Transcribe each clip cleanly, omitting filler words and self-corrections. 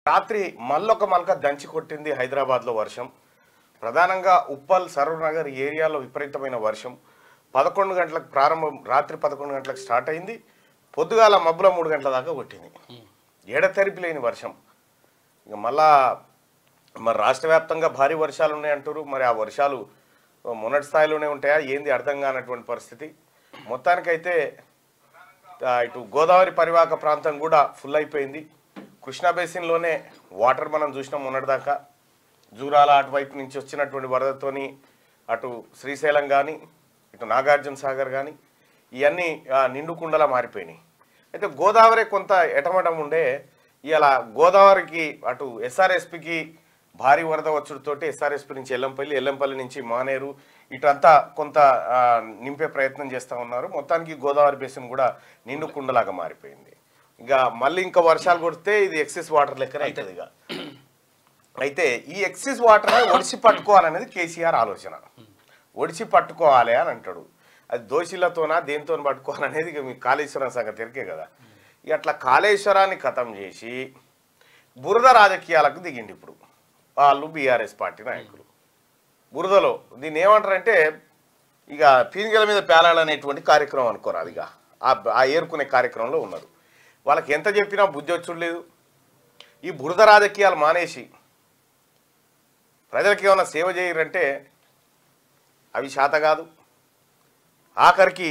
రాత్రి మల్లొక మల్క దంచి కొట్టింది హైదరాబాద్లో వర్షం. ప్రధానంగా ఉప్పల్ సరూర్ నగర్ ఏరియాలో విపరీతమైన వర్షం. 11 గంటలకు ప్రారంభం, రాత్రి 11 గంటలకు స్టార్ట్ అయింది. పొద్దుగాల మబ్బుల 3 గంటల దాకా కొట్టింది. ఎడతెరిపి లేని వర్షం. ఇక మళ్ళా మరి రాష్ట్ర వ్యాప్తంగా భారీ వర్షాలు ఉన్నాయంటారు. మరి ఆ వర్షాలు మొన్నటి స్థాయిలోనే ఉంటాయా ఏంది అర్థం కానటువంటి పరిస్థితి. మొత్తానికైతే ఇటు గోదావరి పరివాహక ప్రాంతం కూడా ఫుల్ అయిపోయింది. కృష్ణా బేసిన్లోనే వాటర్ మనం చూసినాం మొన్నటిదాకా. జూరాల అటువైపు నుంచి వచ్చినటువంటి వరదతోని అటు శ్రీశైలం కానీ ఇటు నాగార్జున సాగర్ కానీ ఇవన్నీ నిండుకుండలా మారిపోయినాయి. అయితే గోదావరి కొంత ఎటమటం ఉండే ఇలా గోదావరికి అటు ఎస్ఆర్ఎస్పికి భారీ వరద వచ్చుడుతోటి ఎస్ఆర్ఎస్పి నుంచి ఎల్లంపల్లి నుంచి మానేరు ఇటంతా కొంత నింపే ప్రయత్నం చేస్తూ ఉన్నారు. మొత్తానికి గోదావరి బేసిన్ కూడా నిండుకుండలాగా మారిపోయింది. ఇక మళ్ళీ ఇంకా వర్షాలు కొడితే ఇది ఎక్సెస్ వాటర్ లెక్కనే అవుతుంది. ఇక అయితే ఈ ఎక్సెస్ వాటర్ని ఒడిసి పట్టుకోవాలనేది కేసీఆర్ ఆలోచన. ఒడిసి పట్టుకోవాలి అని అంటాడు. అది దోషులతోనా దేనితో పట్టుకోవాలనేది ఇక మీ కాళేశ్వరం సంగతి ఎరికే కదా. ఇక అట్లా కాళేశ్వరాన్ని ఖతం చేసి బురద రాజకీయాలకు దిగిండి ఇప్పుడు వాళ్ళు బీఆర్ఎస్ పార్టీ నాయకులు. బురదలో దీన్ని ఏమంటారంటే ఇక పీనిగల మీద పేలాలనేటువంటి కార్యక్రమం అనుకోరాదు. ఇక ఆ ఏరుకునే కార్యక్రమంలో ఉన్నారు. వాళ్ళకి ఎంత చెప్పినా బుద్ధి వచ్చుడు లేదు. ఈ బురద రాజకీయాలు మానేసి ప్రజలకు ఏమైనా సేవ చేయరంటే అవి శాత కాదు. ఆఖరికి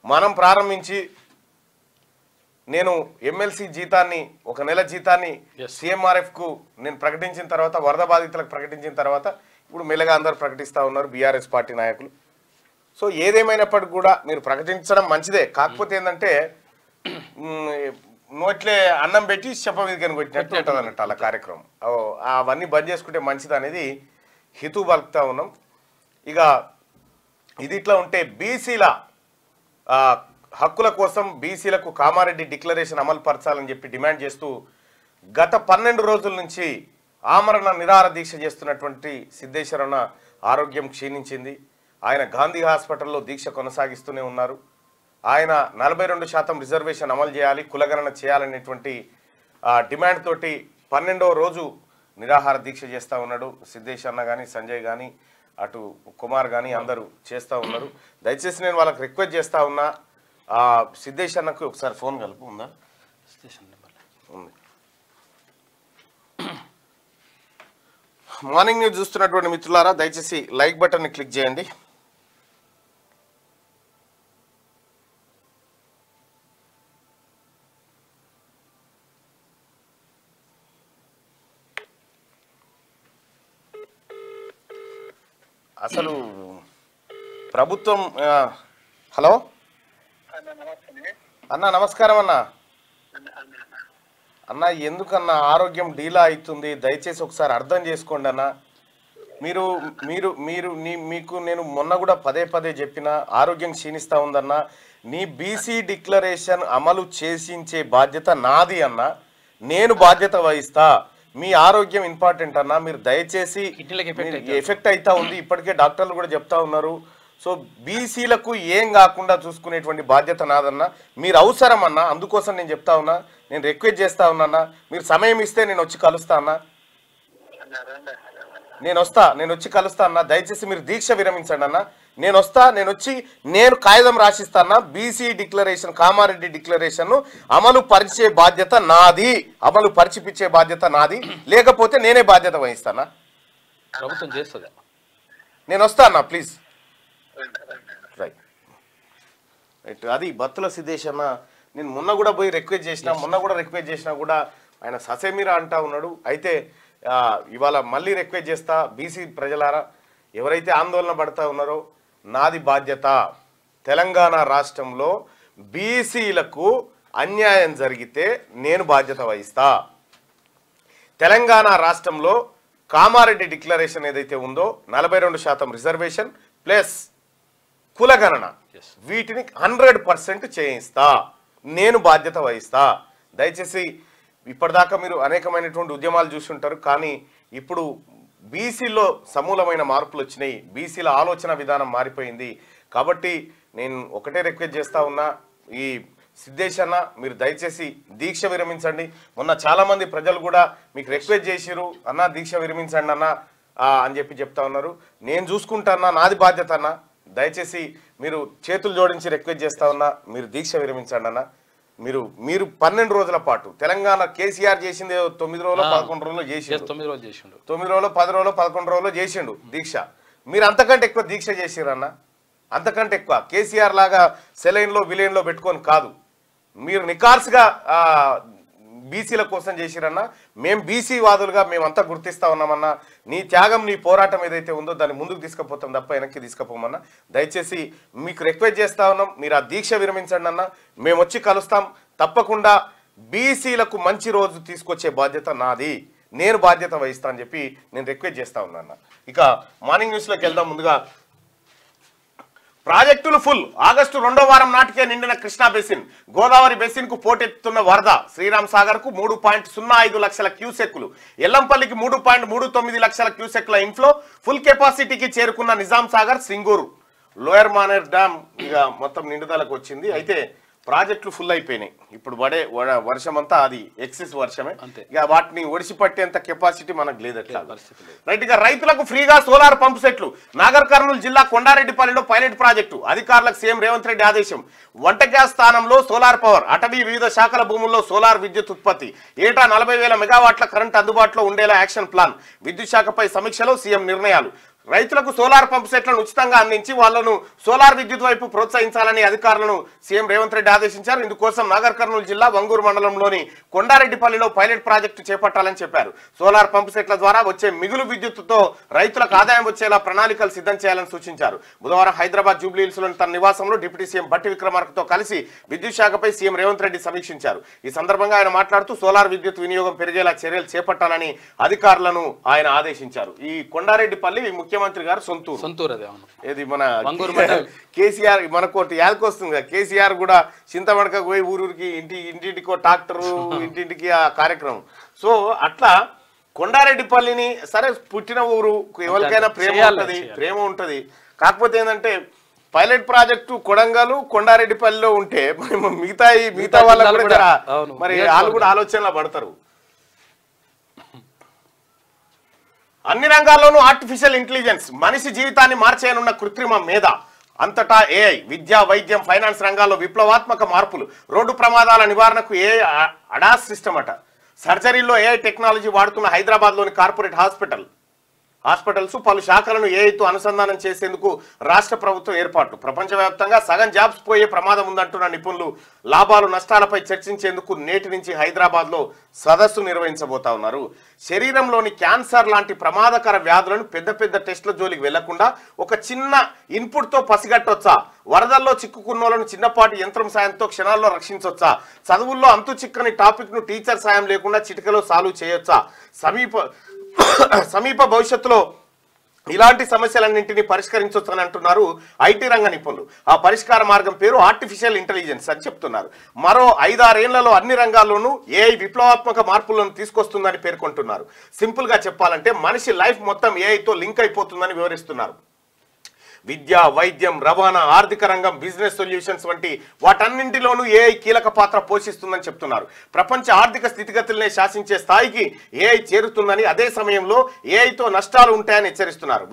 మనం ప్రారంభించి నేను ఎమ్మెల్సీ జీతాన్ని ఒక నెల జీతాన్ని సీఎంఆర్ఎఫ్కు నేను ప్రకటించిన తర్వాత వరద బాధితులకు ప్రకటించిన తర్వాత ఇప్పుడు మెల్లగా అందరూ ప్రకటిస్తూ ఉన్నారు బీఆర్ఎస్ పార్టీ నాయకులు. సో ఏదేమైనప్పటికీ కూడా మీరు ప్రకటించడం మంచిదే. కాకపోతే ఏంటంటే నోట్లే అన్నం పెట్టి చెప్ప మీద కొట్టినట్టు ఉంటుంది అన్నట్టు అలా కార్యక్రమం. అవన్నీ బంద్ చేసుకుంటే మంచిది అనేది హితూ పలుకుతా ఉన్నాం. ఇక ఇది ఇట్లా ఉంటే బీసీల హక్కుల కోసం బీసీలకు కామారెడ్డి డిక్లరేషన్ అమలు పరచాలని చెప్పి డిమాండ్ చేస్తూ గత 12 రోజుల నుంచి ఆమరణ నిరాహార దీక్ష చేస్తున్నటువంటి సిద్ధేశ్వరన్న ఆరోగ్యం క్షీణించింది. ఆయన గాంధీ హాస్పిటల్లో దీక్ష కొనసాగిస్తూనే ఉన్నారు. ఆయన 42% రిజర్వేషన్ అమలు చేయాలి, కులగణన చేయాలనేటువంటి డిమాండ్ తోటి 12వ రోజు నిరాహార దీక్ష చేస్తూ ఉన్నాడు. సిద్ధేష్ అన్న కానీ సంజయ్ కానీ అటు కుమార్ కానీ అందరూ చేస్తూ ఉన్నారు. దయచేసి నేను వాళ్ళకి రిక్వెస్ట్ చేస్తూ ఉన్నా, సిద్ధేష్ అన్నకు ఒకసారి ఫోన్ కలుపు. ఉందా? ఉంది. మార్నింగ్ న్యూస్ చూస్తున్నటువంటి మిత్రులారా దయచేసి లైక్ బటన్ని క్లిక్ చేయండి. అసలు ప్రభుత్వం హలో అన్న నమస్కారం అన్న. అన్న ఎందుకన్నా ఆరోగ్యం డీలా అవుతుంది, దయచేసి ఒకసారి అర్థం చేసుకోండి అన్న. మీరు మీరు మీరు మీకు నేను మొన్న కూడా పదే చెప్పిన ఆరోగ్యం క్షీణిస్తూ ఉందన్న. నీ బీసీ డిక్లరేషన్ అమలు చేసించే బాధ్యత నాది అన్న, నేను బాధ్యత వహిస్తా. మీ ఆరోగ్యం ఇంపార్టెంట్ అన్న. మీరు దయచేసి ఎఫెక్ట్ అవుతా ఉంది, ఇప్పటికే డాక్టర్లు కూడా చెప్తా ఉన్నారు. సో బీసీలకు ఏం కాకుండా చూసుకునేటువంటి బాధ్యత నాదన్న. మీరు అవసరం అన్న, అందుకోసం నేను చెప్తా ఉన్నా, నేను రిక్వెస్ట్ చేస్తా ఉన్నా. మీరు సమయం ఇస్తే నేను వచ్చి కలుస్తా అన్న. నేను వచ్చి కలుస్తా అన్న. దయచేసి మీరు దీక్ష విరమించండి అన్న. నేను వస్తా, నేను కాగితం రాసిస్తా అన్న. బీసీ డిక్లరేషన్ కామారెడ్డి డిక్లరేషన్ అమలు పరిచే బాధ్యత నాది, అమలు పరిచిపించే బాధ్యత నాది. లేకపోతే నేనే బాధ్యత వహిస్తానా. ప్రభుత్వం చేస్తుంది. నేను వస్తా అన్న ప్లీజ్. రైట్. అది బత్తుల సిద్ధేష్ అన్న. నేను మొన్న కూడా పోయి రిక్వెస్ట్ చేసినా కూడా ఆయన ససేమిరా అంటా ఉన్నాడు. అయితే ఇవాళ మళ్ళీ రిక్వెస్ట్ చేస్తా, బీసీ ప్రజలారా ఎవరైతే ఆందోళన పడతా ఉన్నారో నాది బాధ్యత. తెలంగాణ రాష్ట్రంలో బీసీలకు అన్యాయం జరిగితే నేను బాధ్యత వహిస్తా. తెలంగాణ రాష్ట్రంలో కామారెడ్డి డిక్లరేషన్ ఏదైతే ఉందో 42% రిజర్వేషన్ ప్లస్ కులగణన వీటిని 100% చేయిస్తా, నేను బాధ్యత వహిస్తా. దయచేసి ఇప్పటిదాకా మీరు అనేకమైనటువంటి ఉద్యమాలు చూసి ఉంటారు, కానీ ఇప్పుడు బీసీలో సమూలమైన మార్పులు వచ్చినాయి. బీసీల ఆలోచన విధానం మారిపోయింది. కాబట్టి నేను ఒకటే రిక్వెస్ట్ చేస్తా ఉన్నా, ఈ సిద్ధేష్ అన్న మీరు దయచేసి దీక్ష విరమించండి. మొన్న చాలా మంది ప్రజలు కూడా మీకు రిక్వెస్ట్ చేసిరు, అన్న దీక్ష విరమించండి అన్న అని చెప్తా ఉన్నారు. నేను చూసుకుంటా, నాది బాధ్యత అన్న. దయచేసి మీరు చేతులు జోడించి రిక్వెస్ట్ చేస్తా ఉన్నా, మీరు దీక్ష విరమించండి అన్న. మీరు 12 రోజుల పాటు తెలంగాణ కేసీఆర్ చేసింది 9 రోజులు 11 రోజులు చేసిండు, 9 రోజులు 10 రోజులు 11 రోజులు చేసిండు దీక్ష. మీరు అంతకంటే ఎక్కువ దీక్ష చేసిరన్న, అంతకంటే ఎక్కువ. కేసీఆర్ లాగా సెలైన్లో విలైన్లో పెట్టుకొని కాదు, మీరు నికార్స్గా బీసీల కోసం చేసిరన్నా. మేము బీసీ వాదులుగా మేమంతా గుర్తిస్తా ఉన్నామన్నా. నీ త్యాగం, నీ పోరాటం ఏదైతే ఉందో దాన్ని ముందుకు తీసుకుపోతాం తప్ప వెనక్కి తీసుకుపోమన్నా. దయచేసి మీకు రిక్వెస్ట్ చేస్తా ఉన్నాం, మీరు ఆ దీక్ష విరమించండి అన్న. మేము వచ్చి కలుస్తాం తప్పకుండా. బీసీలకు మంచి రోజు తీసుకొచ్చే బాధ్యత నాది, నేను బాధ్యత వహిస్తా అని చెప్పి నేను రిక్వెస్ట్ చేస్తా ఉన్నా. ఇక మార్నింగ్ న్యూస్లోకి వెళ్దాం. ముందుగా ప్రాజెక్టులు ఫుల్. ఆగస్టు 2వ వారం నాటికే నిండిన కృష్ణా బెసిన్. గోదావరి బెసిన్ కు పోటెత్తుతున్న వరద. శ్రీరామ్ సాగర్ కు 3.05 లక్షల క్యూసెక్కులు, ఎల్లంపల్లికి 3.39 లక్షల క్యూసెక్కుల ఇన్ఫ్లో. ఫుల్ కెపాసిటీకి చేరుకున్న నిజాం సాగర్, సింగూరు, లోయర్ మానేర్ డ్యామ్ ఇక మొత్తం నిండుదలకు వచ్చింది. అయితే ప్రాజెక్టులు ఫుల్ అయిపోయినాయి. ఇప్పుడు పడే వర్షం అంతా అది ఎక్సెస్ వర్షమే. ఇక వాటిని ఒడిసి పట్టేంత కెపాసిటీ మనకు లేదట్లా. రైట్. ఇక రైతులకు ఫ్రీగా సోలార్ పంపు సెట్లు. నాగర్ కర్నూలు జిల్లా కొండారెడ్డిపల్లిలో పైలట్ ప్రాజెక్టు. అధికారులకు సీఎం రేవంత్ రెడ్డి ఆదేశం. వంట గ్యాస్ స్థానంలో సోలార్ పవర్. అటవీ వివిధ శాఖల భూముల్లో సోలార్ విద్యుత్ ఉత్పత్తి. ఏటా 40,000 మెగావాట్ల కరెంట్ అందుబాటులో ఉండేలా యాక్షన్ ప్లాన్. విద్యుత్ శాఖపై సమీక్షలో సీఎం నిర్ణయాలు. రైతులకు సోలార్ పంపు సెట్లను ఉచితంగా అందించి వాళ్లను సోలార్ విద్యుత్ వైపు ప్రోత్సహించాలని అధికారులను సీఎం రేవంత్ రెడ్డి ఆదేశించారు. ఇందుకోసం నాగర్ కర్నూలు జిల్లా వంగూరు మండలంలోని కొండారెడ్డిపల్లిలో పైలట్ ప్రాజెక్టు చేపట్టాలని చెప్పారు. సోలార్ పంపు సెట్ల ద్వారా వచ్చే మిగులు విద్యుత్తుతో రైతులకు ఆదాయం వచ్చేలా ప్రణాళికలు సిద్ధం చేయాలని సూచించారు. బుధవారం హైదరాబాద్ జూబ్లీహిల్స్లోని తన నివాసంలో డిప్యూటీ సీఎం భట్టి విక్రమార్కతో కలిసి విద్యుత్ శాఖపై సీఎం రేవంత్ రెడ్డి సమీక్షించారు. ఈ సందర్భంగా ఆయన మాట్లాడుతూ సోలార్ విద్యుత్ వినియోగం పెరిగేలా చర్యలు చేపట్టాలని అధికారులను ఆయన ఆదేశించారు. ఈ కొండారెడ్డిపల్లి ముఖ్యమంత్రి గారు సొంతూరు. ఏది మన కేసీఆర్ మనకోటి యాదకొస్తుంది కదా, కేసీఆర్ కూడా చింతమడక పోయి ఊరూరికి ఇంటింటికో ట్రాక్టరు ఇంటింటికి ఆ కార్యక్రమం. సో అట్లా కొండారెడ్డిపల్లిని సరే పుట్టిన ఊరు, ఎవరికైనా ప్రేమ ఉంటది. కాకపోతే ఏంటంటే పైలట్ ప్రాజెక్టు కొడంగల్ కొండారెడ్డిపల్లిలో ఉంటే మిగతా వాళ్ళకు కూడా మరి వాళ్ళు కూడా ఆలోచనలో పడతారు. అన్ని రంగాల్లోనూ ఆర్టిఫిషియల్ ఇంటెలిజెన్స్ మనిషి జీవితాన్ని మార్చేయనున్న కృత్రిమ మేధ. అంతటా ఏఐ. విద్య, వైద్యం, ఫైనాన్స్ రంగాల్లో విప్లవాత్మక మార్పులు. రోడ్డు ప్రమాదాల నివారణకు ఏఐ అడాస్ సిస్టమ్ అట. సర్జరీలో ఏఐ టెక్నాలజీ వాడుతున్న హైదరాబాద్లోని కార్పొరేట్ హాస్పిటల్స్ పలు శాఖలను ఏఐతో అనుసంధానం చేసేందుకు రాష్ట్ర ప్రభుత్వం ఏర్పాటు. ప్రపంచవ్యాప్తంగా సగం జాబ్స్ పోయే ప్రమాదం ఉందంటున్న నిపుణులు లాభాలు నష్టాలపై చర్చించేందుకు నేటి నుంచి హైదరాబాద్లో సదస్సు నిర్వహించబోతా ఉన్నారు. శరీరంలోని క్యాన్సర్ లాంటి ప్రమాదకర వ్యాధులను పెద్ద పెద్ద టెస్టుల జోలికి వెళ్లకుండా ఒక చిన్న ఇన్పుట్తో పసిగట్టొచ్చా? వరదల్లో చిక్కుకున్నోళ్లను చిన్నపాటి యంత్రం సాయంతో క్షణాల్లో రక్షించొచ్చా? చదువుల్లో అంతు చిక్కని టాపిక్ను టీచర్ సాయం లేకుండా చిటికలో సాల్వ్ చేయొచ్చా? సమీప భవిష్యత్తులో ఇలాంటి సమస్యలన్నింటినీ పరిష్కరించొచ్చని అంటున్నారు ఐటీ రంగ నిపుణులు. ఆ పరిష్కార మార్గం పేరు ఆర్టిఫిషియల్ ఇంటెలిజెన్స్ అని చెప్తున్నారు. మరో 5-6 ఏళ్లలో అన్ని రంగాల్లోనూ ఏఐ విప్లవాత్మక మార్పులను తీసుకొస్తుందని పేర్కొంటున్నారు. సింపుల్ గా చెప్పాలంటే మనిషి లైఫ్ మొత్తం ఏఐతో లింక్ అయిపోతుందని వివరిస్తున్నారు. విద్య, వైద్యం, రవాణా, ఆర్థిక రంగం, బిజినెస్ సొల్యూషన్స్ వంటి వాటన్నింటిలోనూ ఏఐ కీలక పాత్ర పోషిస్తుందని చెప్తున్నారు. ప్రపంచ ఆర్థిక స్థితిగతులనే శాసించే స్థాయికి ఏఐ చేరుతుందని, అదే సమయంలో ఏఐతో నష్టాలు ఉంటాయని హెచ్చరిస్తున్నారు.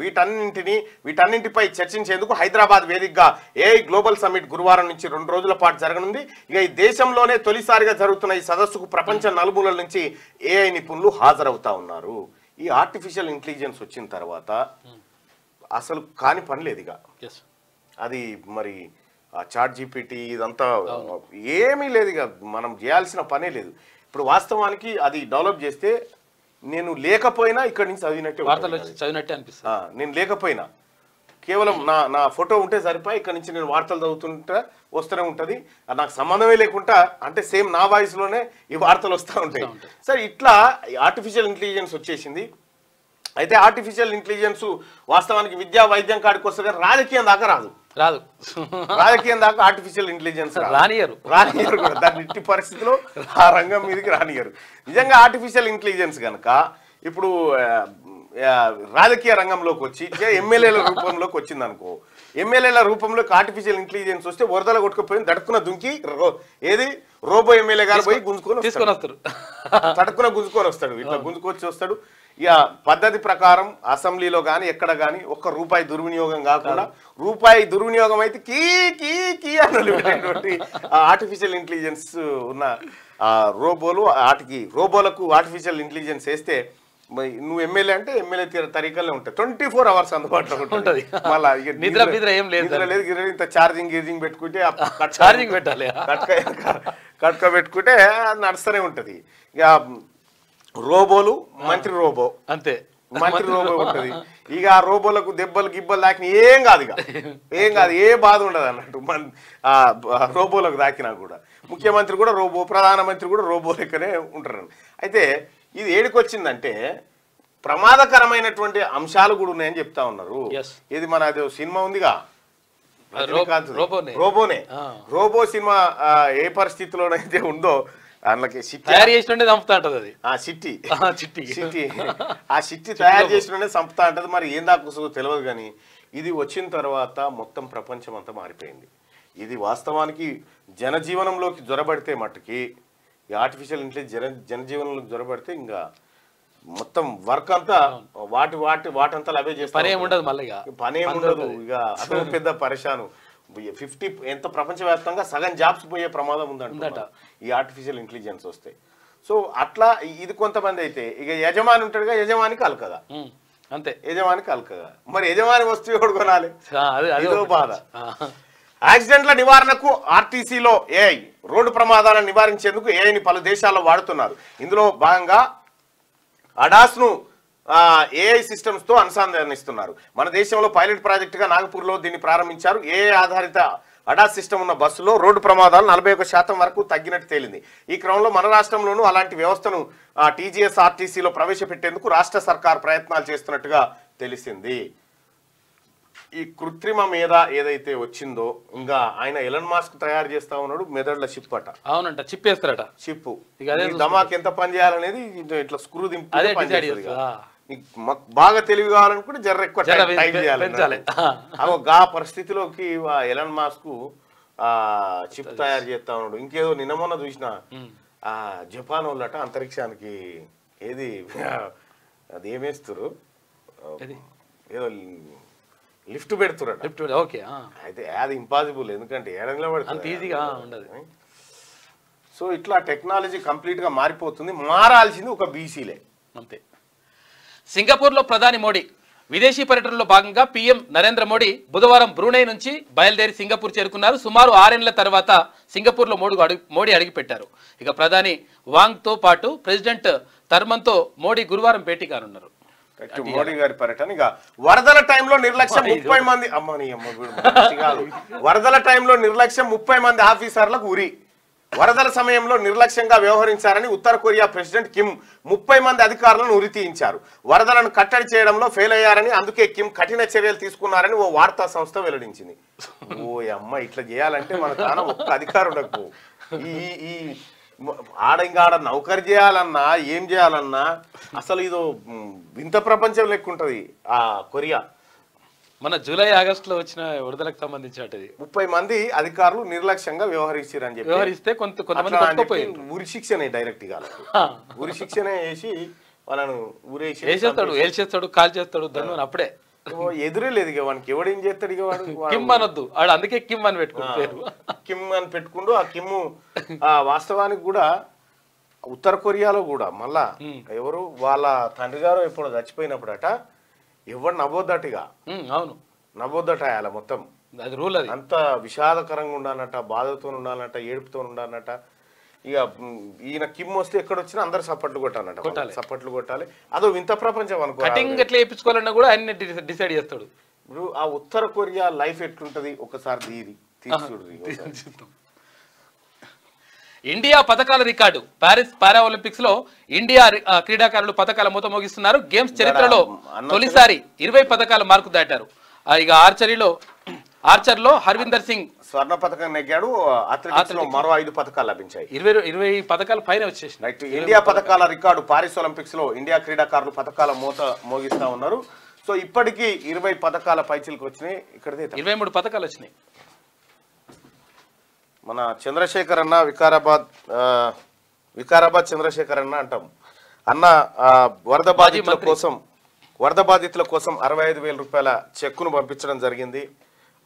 వీటన్నింటిపై చర్చించేందుకు హైదరాబాద్ వేదికగా ఏఐ గ్లోబల్ సమ్మిట్ గురువారం నుంచి 2 రోజుల పాటు జరగనుంది. ఇక ఈ దేశంలోనే తొలిసారిగా జరుగుతున్న ఈ సదస్సుకు ప్రపంచ నలుమూలల నుంచి ఏఐ నిపుణులు హాజరవుతా ఉన్నారు. ఈ ఆర్టిఫిషియల్ ఇంటెలిజెన్స్ వచ్చిన తర్వాత అసలు కాని పని లేదు. ఇక అది మరి చాట్ జీపీటీ ఇదంతా ఏమీ లేదు. ఇక మనం చేయాల్సిన పనే లేదు. ఇప్పుడు వాస్తవానికి అది డెవలప్ చేస్తే నేను లేకపోయినా ఇక్కడి నుంచి చదివినట్టే అనిపిస్తుంది. నేను లేకపోయినా కేవలం నా ఫోటో ఉంటే సరిపోయి ఇక్కడ నుంచి నేను వార్తలు చదువుతుంటా వస్తూనే ఉంటుంది. నాకు సంబంధమే లేకుండా అంటే సేమ్ నా వాయిస్లోనే ఈ వార్తలు వస్తూ ఉంటాయి. సరే ఇట్లా ఆర్టిఫిషియల్ ఇంటెలిజెన్స్ వచ్చేసింది. అయితే ఆర్టిఫిషియల్ ఇంటెలిజెన్స్ వాస్తవానికి విద్యా వైద్యం కాడికి వస్తే రాజకీయం దాకా రాదు. రాజకీయం దాకా ఆర్టిఫిషియల్ ఇంటెలిజెన్స్ రానియరు కూడా. దాని ఇట్టి పరిస్థితిలో ఆ రంగం మీదకి రానియరు. నిజంగా ఆర్టిఫిషియల్ ఇంటెలిజెన్స్ కనుక ఇప్పుడు రాజకీయ రంగంలోకి వచ్చి ఎమ్మెల్యేల రూపంలోకి వచ్చింది అనుకో, ఎమ్మెల్యేల రూపంలోకి ఆర్టిఫిషియల్ ఇంటెలిజెన్స్ వస్తే వరదల కొట్టుకుపోయింది, దడుకున దుంకి ఏది రోబో ఎమ్మెల్యే గారు పోయి గుంజుకొని వస్తారు, తడుకున గుంజుకొని వస్తాడు, ఇట్లా గుంజుకొచ్చి వస్తాడు. ఇక పద్ధతి ప్రకారం అసెంబ్లీలో కానీ ఎక్కడ కానీ ఒక్క రూపాయి దుర్వినియోగం కాకుండా, రూపాయి దుర్వినియోగం అయితే కీ కీ కీ అన్నటువంటి ఆర్టిఫిషియల్ ఇంటెలిజెన్స్ ఉన్న రోబోలు, రోబోలకు ఆర్టిఫిషియల్ ఇంటెలిజెన్స్ వేస్తే నువ్వు ఎమ్మెల్యే అంటే ఎమ్మెల్యే తరీకల్లో ఉంటాయి, 24 hours అందుబాటులో ఉంటుంది. మళ్ళీ ఇంత ఛార్జింగ్ పెట్టుకుంటే కట్క పెట్టుకుంటే నడుస్తూనే ఉంటది. ఇక రోబోలు మంత్రి రోబో అంతే, మంత్రి రోబో ఉంటది. ఇక ఆ రోబోలకు దెబ్బలు గిబ్బలు దాకిన ఏం కాదు, ఏ బాధ ఉండదు అన్నట్టు రోబోలకు దాకినా కూడా. ముఖ్యమంత్రి కూడా రోబో, ప్రధానమంత్రి కూడా రోబో లెక్కనే ఉంటారు. అయితే ఇది ఏడికొచ్చిందంటే ప్రమాదకరమైనటువంటి అంశాలు కూడా ఉన్నాయని చెప్తా ఉన్నారు. ఇది మన సినిమా ఉందిగా రోబోనే, రోబో సినిమా ఏ పరిస్థితిలోనైతే ఉందో అందులోకి తయారు చేసినట్టే చంపుతా ఉంటది అది, ఆ సిట్టి తయారు చేసినట్టే చంపుతా ఉంటది. మరి ఏం దాకా తెలియదు కానీ ఇది వచ్చిన తర్వాత మొత్తం ప్రపంచం అంతా మారిపోయింది. ఇది వాస్తవానికి జనజీవనంలోకి జ్వరబడితే మట్టుకి, ఈ ఆర్టిఫిషియల్ ఇంటెలిజెన్స్ జనజీవనంలోకి జ్వరబడితే ఇంకా మొత్తం వర్క్ అంతా వాటంతా అవే చేస్తారు, పనేం ఉండదు. ఇక అదో పెద్ద పరిశాను. 50 ఎంత ప్రపంచవ్యాప్తంగా సగం జాబ్స్ పోయే ప్రమాదం ఉందంట ఈ ఆర్టిఫిషియల్ ఇంటెలిజెన్స్ వస్తే. సో అట్లా ఇది కొంతమంది అయితే ఇక యజమాని ఉంటాడుగా, యజమానికి అలకదా అంతే, యజమానికి అలకదా. మరి యజమాని వస్తువు ఎవడు కొనాలి, అదో బాధ. యాక్సిడెంట్ల నివారణకు ఆర్టీసీలో ఏఐ, రోడ్డు ప్రమాదాలను నివారించేందుకు ఏఐని పలు దేశాల్లో వాడుతున్నారు. ఇందులో భాగంగా అడాస్ను ఏఐ సిస్టమ్స్ తో అనుసంధానిస్తున్నారు. మన దేశంలో పైలట్ ప్రాజెక్టుగా నాగపూర్లో దీన్ని ప్రారంభించారు. ఏఐ ఆధారిత అడాస్ సిస్టమ్ ఉన్న బస్సులో రోడ్డు ప్రమాదాలు 41% వరకు తగ్గినట్టు తేలింది. ఈ క్రమంలో మన రాష్ట్రంలోనూ అలాంటి వ్యవస్థను టీజీఎస్ ఆర్టీసీలో ప్రవేశపెట్టేందుకు రాష్ట్ర సర్కార్ ప్రయత్నాలు చేస్తున్నట్టుగా తెలిసింది. ఈ కృత్రిమ మీద ఏదైతే వచ్చిందో, ఇంకా ఆయన ఎలన్ మాస్క్ తయారు చేస్తా ఉన్నాడు మెదడుల చిప్ అట. అవునంట, చిప్ వేస్తారట. చిప్పు దమాక్ ఎంత పని చేయాలనేది ఇట్లా స్క్రూ దింపు బాగా తెలివి కావాలనుకుంటే జర్ర ఎక్కువ టైట్ చేయాలి. గా పరిస్థితిలోకి ఎలన్ మాస్క్ చిప్ తయారు చేస్తా ఉన్నాడు. ఇంకేదో నిన్న మొన్న చూసిన జపాన్ వాళ్ళట అంతరిక్షానికి ఏది అది ఏమేస్తారు, ఏదో లిఫ్ట్ పెడుతురట. అయితే అది ఇంపాసిబుల్, ఎందుకంటే ఏడంలో పడుతుంది, ఈజీగా ఉండదు. సో ఇట్లా టెక్నాలజీ కంప్లీట్ గా మారిపోతుంది. మారాల్సింది ఒక బీసీలే అంతే. సింగపూర్లో ప్రధాని మోడీ విదేశీ పర్యటనలో భాగంగా పీఎం నరేంద్ర మోడీ బుధవారం బ్రూనై నుంచి బయలుదేరి సింగపూర్ చేరుకున్నారు. సుమారు 6 ఏళ్ల తర్వాత సింగపూర్లో మోడీ అడుగుపెట్టారు. ఇక ప్రధాని వాంగ్తో పాటు ప్రెసిడెంట్ థర్మన్తో మోడీ గురువారం భేటీ కానున్నారు. మోడీ గారి పర్యటన. ఇక వరదల టైంలో నిర్లక్ష్యం 30 మంది వరదల టైంలో నిర్లక్ష్యం 30 మంది ఆఫీసర్లకు ఉరి. వరదల సమయంలో నిర్లక్ష్యంగా వ్యవహరించారని ఉత్తర కొరియా ప్రెసిడెంట్ కిమ్ 30 మంది అధికారులను ఉరి తీయించారు. వరదలను కట్టడి చేయడంలో ఫెయిల్ అయ్యారని, అందుకే కిమ్ కఠిన చర్యలు తీసుకున్నారని ఓ వార్తా సంస్థ వెల్లడించింది. ఓ అమ్మ, ఇట్లా చేయాలంటే మన తాన ఒక్క అధికారులకు ఈ ఆడ నౌకరు చేయాలన్నా ఏం చేయాలన్నా అసలు ఇదో వింత ప్రపంచం లెక్క ఉంటది. ఆ కొరియా మన జూలై ఆగస్టులో వచ్చిన వరదలకు సంబంధించినది 30 మంది అధికారులు నిర్లక్ష్యంగా వ్యవహరిస్తారని చెప్పి వ్యవహరిస్తే కొంతమంది ఉరి శిక్షనే డైరెక్ట్ గా ఉరి శిక్షనే వేసి వాళ్ళను ఊరేసి ఏల్చేస్తాడు, కాల్ చేస్తాడు దండు. అప్పుడే ఎదురే లేదు ఇక వానికి, ఎవడేం చేస్తాడు ఇక వాడు. కిమ్ అనొద్దు, వాడు అందుకే కిమ్ అని పెట్టుకుంటారు. కిమ్ అని పెట్టుకుంటూ ఆ కిమ్ వాస్తవానికి కూడా ఉత్తర కొరియాలో కూడా మళ్ళా ఎవరు వాళ్ళ తండ్రి గారు ఎప్పుడు చచ్చిపోయినప్పుడట ఎవరు నవ్వొద్దటిగా. అవును, నవ్వొద్దట అలా మొత్తం అది రూల్. అది అంత విషాదకరంగా ఉండాలన్నట, బాధతో ఉండాలన్నట, ఏడుపుతో ఉండాలన్నట. ఇక ఈయన కిమ్ వస్తే ఎక్కడ వచ్చినా అందరు సప్పట్లు కొట్టాలన్నట, సప్పట్లు కొట్టాలి. అదో వింత ప్రపంచం అనుకో. కటింగ్ ఎట్లా వేయించుకోవాలన్నా కూడా ఆయన డిసైడ్ చేస్తాడు. ఇప్పుడు ఆ ఉత్తర కొరియా లైఫ్ ఎట్లుంటది ఒకసారి తీసుడు. ఇండియా పథకాల రికార్డు. పారిస్ పారా ఒలింపిక్స్ లో ఇండియా క్రీడాకారులు పథకాల మూత మోగిస్తున్నారు. గేమ్స్ చరిత్రలో తొలిసారి 20 పథకాల మార్కు దాటారు. ఇక ఆర్చరీలో ఆర్చర్లో హర్విందర్ సింగ్ స్వర్ణ పథకం నెగ్గాడు. అథ్లెటిక్స్ లో మరో 5 పథకాలు లభించాయి. 20 పథకాల పైన వచ్చేసి. రైట్. ఇండియా పథకాల రికార్డు పారిస్ ఒలింపిక్స్ లో ఇండియా క్రీడాకారులు పథకాల మోత మోగిస్తా ఉన్నారు. సో ఇప్పటికీ 20 పథకాల పైచిలకు వచ్చినాయి. ఇక్కడదే 23 పథకాలు వచ్చినాయి. మన చంద్రశేఖర్ అన్న వికారాబాద్ చంద్రశేఖర్ అన్న అంటాం. అన్న వరద బాధితుల కోసం 65,000 రూపాయల చెక్కును పంపించడం జరిగింది.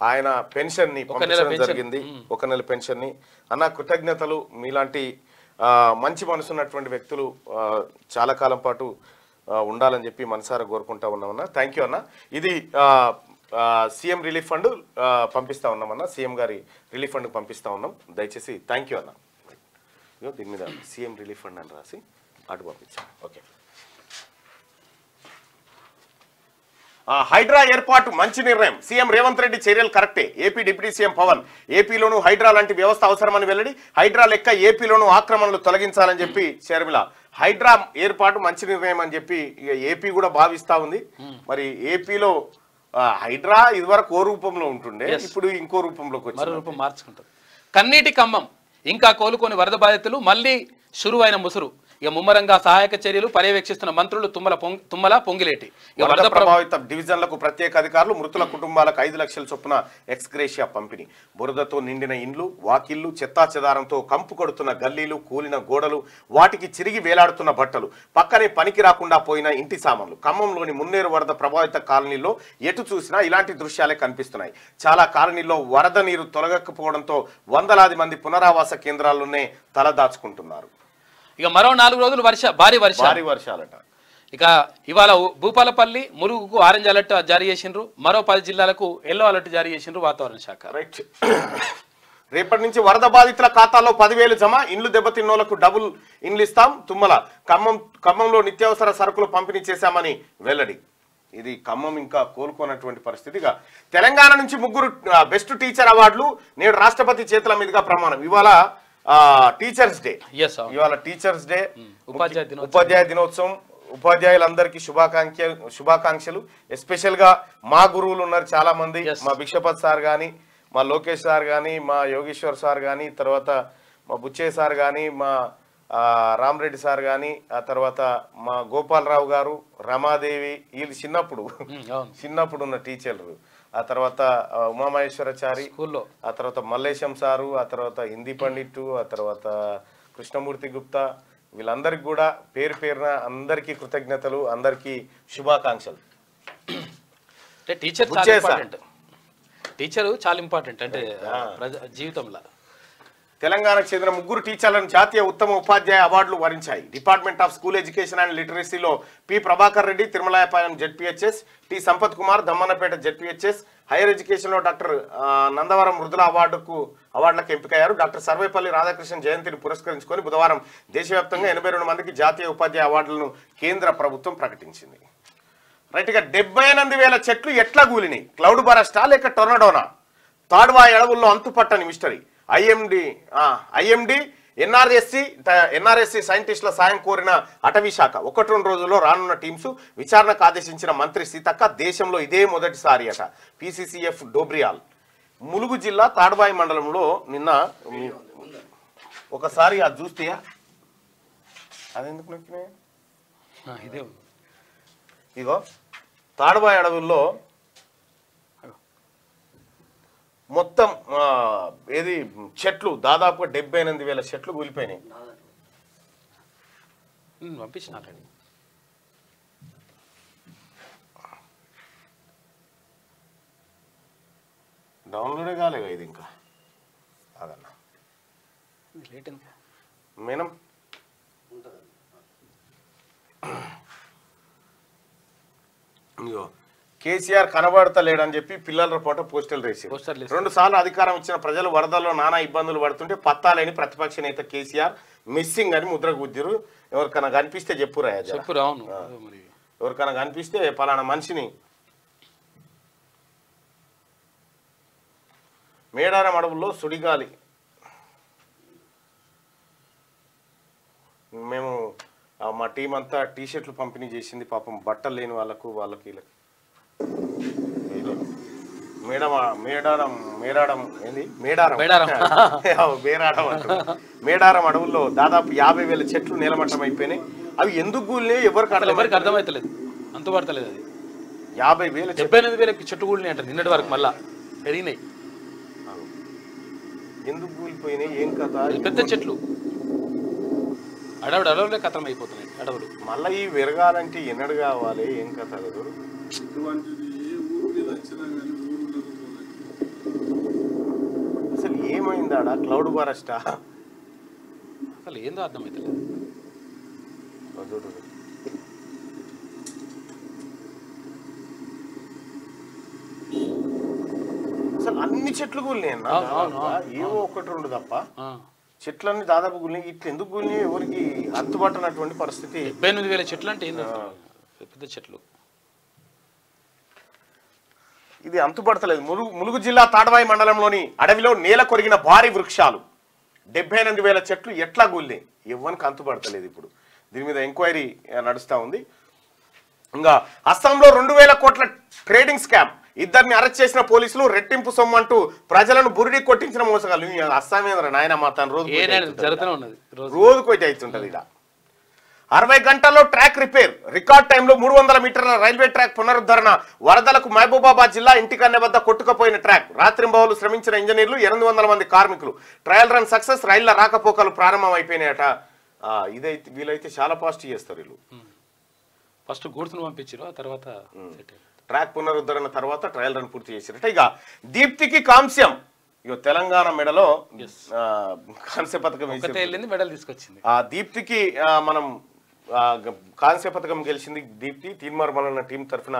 ఆయన పెన్షన్ ని పంపించడం జరిగింది, 1 నెల పెన్షన్ ని. అన్న కృతజ్ఞతలు. మీలాంటి మంచి మనసు ఉన్నటువంటి వ్యక్తులు చాలా కాలం పాటు ఉండాలని చెప్పి మనసారా కోరుకుంటా ఉన్నామన్నా. థ్యాంక్ యూ అన్న. ఇది సీఎం రిలీఫ్ ఫండ్ పంపిస్తా ఉన్నామన్నా. సీఎం గారి రిలీఫ్ ఫండ్ పంపిస్తా ఉన్నాం. దయచేసి థ్యాంక్ యూ అన్న. దీని మీద సీఎం రిలీఫ్ ఫండ్ అని రాసి అటు పంపించాను. ఓకే. హైడ్రా ఏర్పాటు మంచి నిర్ణయం. సీఎం రేవంత్ రెడ్డి చర్యలు కరెక్టే. ఏపీ డిప్యూటీ సీఎం పవన్ ఏపీలోనూ హైడ్రా లాంటి వ్యవస్థ అవసరమని వెల్లడి. హైడ్రా లెక్క ఏపీలోనూ ఆక్రమణలు తొలగించాలని చెప్పి షర్మిల. హైడ్రా ఏర్పాటు మంచి నిర్ణయం అని చెప్పి ఇక ఏపీ కూడా భావిస్తా ఉంది. మరి ఏపీలో హైడ్రా ఇదివరకు ఓ రూపంలో ఉంటుండే, ఇప్పుడు ఇంకో రూపంలోకి వచ్చి రూపం మార్చుకుంటారు. కన్నీటి ఖమ్మం ఇంకా కోలుకొని వరద బాధితులు మళ్లీ షురు అయిన ముసురు. ఇక ముమ్మరంగా సహాయక చర్యలు పర్యవేక్షిస్తున్న మంత్రులు తుమ్మల పొంగిలేటి. వరద ప్రభావిత డివిజన్లకు ప్రత్యేక అధికారులు. మృతుల కుటుంబాలకు 5 లక్షల చొప్పున ఎక్స్గ్రేషియా పంపిణీ. బురదతో నిండిన ఇండ్లు, వాకిళ్లు, చెత్తా చెదారంతో కంపు కొడుతున్న గల్లీలు, కూలిన గోడలు, వాటికి చిరిగి వేలాడుతున్న బట్టలు, పక్కనే పనికి రాకుండా పోయిన ఇంటి సామాన్లు. ఖమ్మంలోని మున్నేరు వరద ప్రభావిత కాలనీలో ఎటు చూసినా ఇలాంటి దృశ్యాలే కనిపిస్తున్నాయి. చాలా కాలనీల్లో వరద నీరు తొలగకపోవడంతో వందలాది మంది పునరావాస కేంద్రాల్లోనే తలదాచుకుంటున్నారు. ఇక మరో 4 రోజులు భారీ వర్షాలట. ఇక ఇవాళ భూపాలపల్లి, మురుగుకు ఆరెంజ్ అలర్ట్ జారీ చేసిండ్రు. మరో 10 జిల్లాలకు ఎల్లో అలర్ట్ జారీ చేసిండ్రు వాతావరణ శాఖ. రైట్. రేపటి నుంచి వరద బాధితుల ఖాతాలో 10,000 జమ. ఇండ్లు దెబ్బతిన్నోళ్లకు డబుల్ ఇండ్లు ఇస్తాం. తుమ్మల. ఖమ్మంలో నిత్యావసర సరుకులు పంపిణీ చేశామని వెల్లడి. ఇది ఖమ్మం ఇంకా కోలుకోనటువంటి పరిస్థితిగా. తెలంగాణ నుంచి 3 బెస్ట్ టీచర్ అవార్డులు నేడు రాష్ట్రపతి చేతుల మీదుగా ప్రమాణం. ఇవాళ టీచర్స్ డే. ఇవాళ టీచర్స్ డే, ఉపాధ్యాయ దినోత్సవం. ఉపాధ్యాయులందరికీ శుభాకాంక్షలు. ఎస్పెషల్ గా మా గురువులు ఉన్నారు చాలా మంది. మా భిక్షపత్ సార్ గాని, మా లోకేష్ సార్ గాని, మా యోగేశ్వర్ సార్ గాని, తర్వాత మా బుచ్చే సార్ గాని, మా రామరెడ్డి సార్ గాని, ఆ తర్వాత మా గోపాలరావు గారు, రమాదేవి, వీళ్ళు చిన్నప్పుడు ఉన్న టీచర్లు. ఆ తర్వాత ఉమామహేశ్వరాచారి స్కూల్లో, ఆ తర్వాత మల్లేశం సారు, ఆ తర్వాత హిందీ పండిట్టు, ఆ తర్వాత కృష్ణమూర్తి గుప్తా, వీళ్ళందరికీ కూడా పేరున అందరికీ కృతజ్ఞతలు, అందరికీ శుభాకాంక్షలు. టీచరు చాలా ఇంపార్టెంట్ అంటే జీవితంలో. తెలంగాణకు చెందిన 3 టీచర్లను జాతీయ ఉత్తమ ఉపాధ్యాయ అవార్డులు వరించాయి. Department of school education and లిటరసీలో P Prabhakar Reddy, Tirumalayapalem ZPHS, T Sampath Kumar, Dammannapeta ZPHS. Higher ఎడ్యుకేషన్లో డాక్టర్ నందవరం మృదుల అవార్డులకు ఎంపికయ్యారు. డాక్టర్ సర్వేపల్లి రాధాకృష్ణన్ జయంతిని పురస్కరించుకొని బుధవారం దేశవ్యాప్తంగా 82 మందికి జాతీయ ఉపాధ్యాయ అవార్డులను కేంద్ర ప్రభుత్వం ప్రకటించింది. రైట్. ఇక 78,000 చెట్లు ఎట్లా కూలినాయి? క్లౌడ్ బరస్టా లేక టొర్నడోనా? తాడ్వాయి అడవుల్లో అంతుపట్టని మిస్టరీ. ఐఎండి ఎన్ఆర్ఎస్సి సైంటిస్టుల సాయం కోరిన అటవీ శాఖ. 1-2 రోజుల్లో రానున్న టీమ్స్. విచారణకు ఆదేశించిన మంత్రి సీతక్క. దేశంలో ఇదే మొదటిసారి అట. పిసిసిఎఫ్ డోబ్రియాల్. ములుగు జిల్లా తాడ్వాయి మండలంలో నిన్న ఒకసారి అది చూస్తే అదెందుకు నొక్కినాయి? ఇగో తాడ్వాయి అడవుల్లో మొత్తం ఏది చెట్లు దాదాపుగా 78,000 చెట్లు కూలిపోయినాయి. డౌన్లోడే కాలేగా ఇది ఇంకా. అదన్నా మేనం ఇగో కేసీఆర్ కనబడతలేడని చెప్పి పిల్లల పూట పోస్టర్లు వేసారు. 2 సార్లు అధికారం ఇచ్చిన ప్రజలు వరదల్లో నానా ఇబ్బందులు పడుతుంటే పత్తాలేని ప్రతిపక్ష నేత కేసీఆర్ మిస్సింగ్ అని ముద్ర గుద్దిరు. ఎవరికైనా కనిపిస్తే చెప్పురా, ఎవరికైనా కనిపిస్తే పలానా మనిషిని. మేడారం అడవుల్లో సుడిగాలి. మేము మా టీం అంతా టీషర్ట్లు పంపిణీ చేసింది. పాపం బట్టలు లేని వాళ్ళకి మేడారం అడవుల్లో దాదాపు 50,000 చెట్లు నీలమట్టం అయిపోయినాయి. అవి ఎందుకు కూలినాయి ఎవరికి అర్థమైతలేదు, అంతుపడతలేదు. అది 50,000 78,000 చెట్లు కూలినాయి అంట నిన్నటి వరకు, మళ్ళా పెరిగినాయి. ఎందుకు కూలిపోయినాయి ఏం కథ? పెద్ద చెట్లు అడవులే కథం అయిపోతున్నాయి. అడవులు మళ్ళీ ఈ విరగాలంటే ఎన్నడు కావాలి ఏం కథ? అసలు ఏమైందాడా? క్లౌడ్ బరస్టా? అసలు ఏందో అర్థమైతలేదు. అసలు అన్ని చెట్లు కూలినాయి అన్న, ఏవో ఒకటి రెండు తప్ప చెట్లన్నీ దాదాపు కూలినాయి. ఇట్లా ఎందుకు కూలినాయి ఎవరికి అంతుపట్టనటువంటి పరిస్థితి. 78,000 చెట్లు అంటే పెద్ద చెట్లు. ఇది అంతుపడతలేదు. ములుగు జిల్లా తాడవాయి మండలంలోని అడవిలో నేల కొరిగిన భారీ వృక్షాలు 78,000 చెట్లు ఎట్లా కూలినాయి ఎవరికి అంతుపడతలేదు. ఇప్పుడు దీని మీద ఎంక్వైరీ నడుస్తూ ఉంది. ఇంకా అస్సాంలో 2,000 కోట్ల ట్రేడింగ్ స్కామ్, ఇద్దరిని అరెస్ట్ చేసిన పోలీసులు. రెట్టింపు సొమ్ము అంటూ ప్రజలను బురిడి కొట్టించిన మోసగాళ్ళు. అస్సామేంద్ర నాయన మాత్రం రోజుకోటి అవుతుంటది. ఇలా 60 గంటల్లో ట్రాక్ రిపేర్, రికార్డ్ టైంలో 300 మీటర్ల రైల్వే ట్రాక్ పునరుద్ధరణ. వరదలకు మహబూబాబాద్ జిల్లా ఇంటికన్నె వద్ద కొట్టుకుపోయిన ట్రాక్, రాత్రింబవలు శ్రమించిన ఇంజనీర్లు, 800 మంది కార్మికులు. ట్రయల్ రన్ సక్సెస్, రైళ్ల రాకపోకలు ప్రారంభం అయిపోయినాయట. ఇదైతే వీళ్ళైతే చాలా ఫాస్ట్ చేస్తారు. వీళ్ళు ఫస్ట్ గూడ్స్ను పంపించారు, ఆ తర్వాత ట్రాక్ పునరుద్ధరణ తర్వాత ట్రయల్ రన్ పూర్తి చేశారట. ఇక దీప్తికి కాంస్యం, ఇక తెలంగాణ మెడలో కాంస్య పథకం మెడల్ తీసుకొచ్చింది. ఆ దీప్తికి మనం కాంస్య పథకం గెలిచింది దీప్తి. తీన్మార్మలన్న టీం తరఫున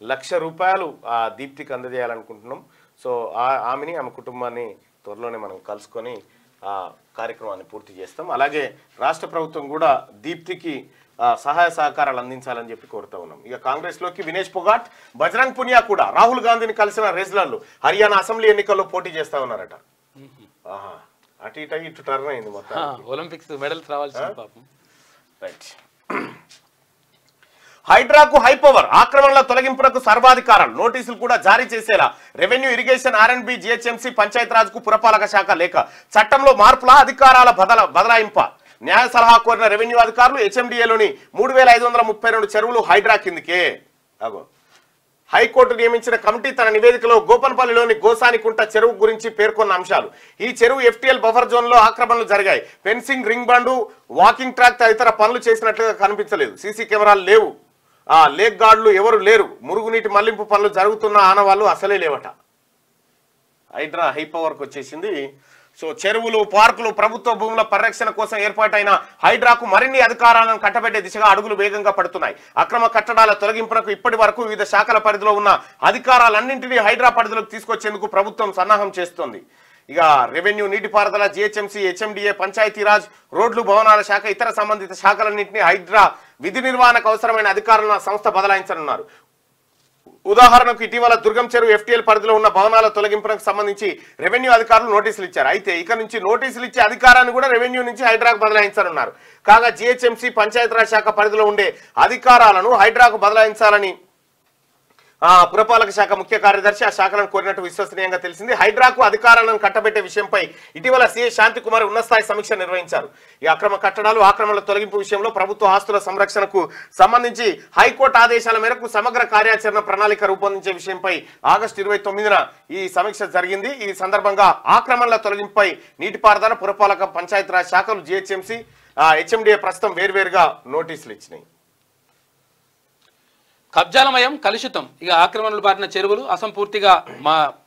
₹1,00,000 ఆ దీప్తికి అందజేయాలనుకుంటున్నాం. సో ఆమెని ఆమె కుటుంబాన్ని త్వరలోనే మనం కలుసుకొని ఆ కార్యక్రమాన్ని పూర్తి చేస్తాం. అలాగే రాష్ట్ర ప్రభుత్వం కూడా దీప్తికి సహాయ సహకారాలు అందించాలని చెప్పి కోరుతా ఉన్నాం. ఇక కాంగ్రెస్ లోకి వినేష్ పొగాట్, బజరంగ్ పునియా కూడా రాహుల్ గాంధీని కలిసిన రెజ్లర్లు హర్యానా అసెంబ్లీ ఎన్నికల్లో పోటీ చేస్తా ఉన్నారట. అటు ఇటు టర్న్ అయింది మొత్తం. ఒలింపిక్స్ మెడల్స్ రావాల్సిన పాపం. రైట్. హైడ్రాకు హైపవర్, ఆక్రమణల తొలగింపునకు సర్వాధికారాలు, నోటీసులు కూడా జారీ చేసేలా revenue, irrigation, R&B, GHMC, Panchayati Raj కు పురపాలక శాఖ లేఖ. చట్టంలో మార్పుల, అధికారాల బదలాయింప. న్యాయ సలహా కోరిన రెవెన్యూ అధికారులు. HMDAలోని 3,532 చెరువులు హైడ్రా కిందికే. హైకోర్టు నియమించిన కమిటీ తన నివేదికలో గోపన్పల్లిలోని గోసానికుంట చెరువు గురించి పేర్కొన్న అంశాలు. ఈ చెరువు FTL బఫర్ జోన్ లో ఆక్రమణలు జరిగాయి. ఫెన్సింగ్, రింగ్ బండు, వాకింగ్ ట్రాక్ తదితర పనులు చేసినట్లుగా కనిపించలేదు. సీసీ కెమెరాలు లేవు. లేక్ గార్డులు ఎవరు లేరు. మురుగునీటి మళ్లింపు పనులు జరుగుతున్న ఆనవాళ్లు అసలే లేవట. హైడ్రా హైపవర్కి వచ్చేసింది. సో చెరువులు, పార్కులు, ప్రభుత్వ భూముల పరిరక్షణ కోసం ఏర్పాటైన హైడ్రాకు మరిన్ని అధికారాలను కట్టబెట్టే దిశగా అడుగులు వేగంగా పడుతున్నాయి. అక్రమ కట్టడాల తొలగింపునకు ఇప్పటి వరకు వివిధ శాఖల పరిధిలో ఉన్న అధికారాలన్నింటినీ హైడ్రా పరిధిలోకి తీసుకొచ్చేందుకు ప్రభుత్వం సన్నాహం చేస్తోంది. ఇక రెవెన్యూ, నీటిపారుదల, GHMC, HMDA, పంచాయతీరాజ్, రోడ్లు, భవనాల శాఖ, ఇతర సంబంధిత శాఖలన్నింటినీ హైడ్రా విధి నిర్వహణకు అవసరమైన అధికారులను సంస్థ బదలాయించనున్నారు. ఉదాహరణకు ఇటీవల దుర్గం చెరువు FTL పరిధిలో ఉన్న భవనాల తొలగింపునకు సంబంధించి రెవెన్యూ అధికారులు నోటీసులు ఇచ్చారు. అయితే ఇక నుంచి నోటీసులు ఇచ్చే అధికారాన్ని కూడా రెవెన్యూ నుంచి హైడ్రాకు బదలాయించనున్నారు. కాగా GHMC, పంచాయతీరాజ్ శాఖ పరిధిలో ఉండే అధికారాలను హైడ్రాకు బదలాయించాలని పురపాలక శాఖ ముఖ్య కార్యదర్శి ఆ శాఖలను కోరినట్టు విశ్వసనీయంగా తెలిసింది. హైడ్రాకు అధికారాలను కట్టబెట్టే విషయంపై ఇటీవల CA శాంతికుమార్ ఉన్నతస్థాయి సమీక్ష నిర్వహించారు. ఈ అక్రమ కట్టడాలు, ఆక్రమణల తొలగింపు విషయంలో ప్రభుత్వ ఆస్తుల సంరక్షణకు సంబంధించి హైకోర్టు ఆదేశాల మేరకు సమగ్ర కార్యాచరణ ప్రణాళిక రూపొందించే విషయంపై ఆగస్టు 29న ఈ సమీక్ష జరిగింది. ఈ సందర్భంగా ఆక్రమణల తొలగింపుపై నీటిపారుదల, పురపాలక, పంచాయతీరాజ్ శాఖలు, GHMC, HMDA ప్రస్తుతం వేర్వేరుగా నోటీసులు ఇచ్చినాయి. కబ్జాలమయం, కలుషితం. ఇక ఆక్రమణలు బారిన చెరువులు, అసంపూర్తిగా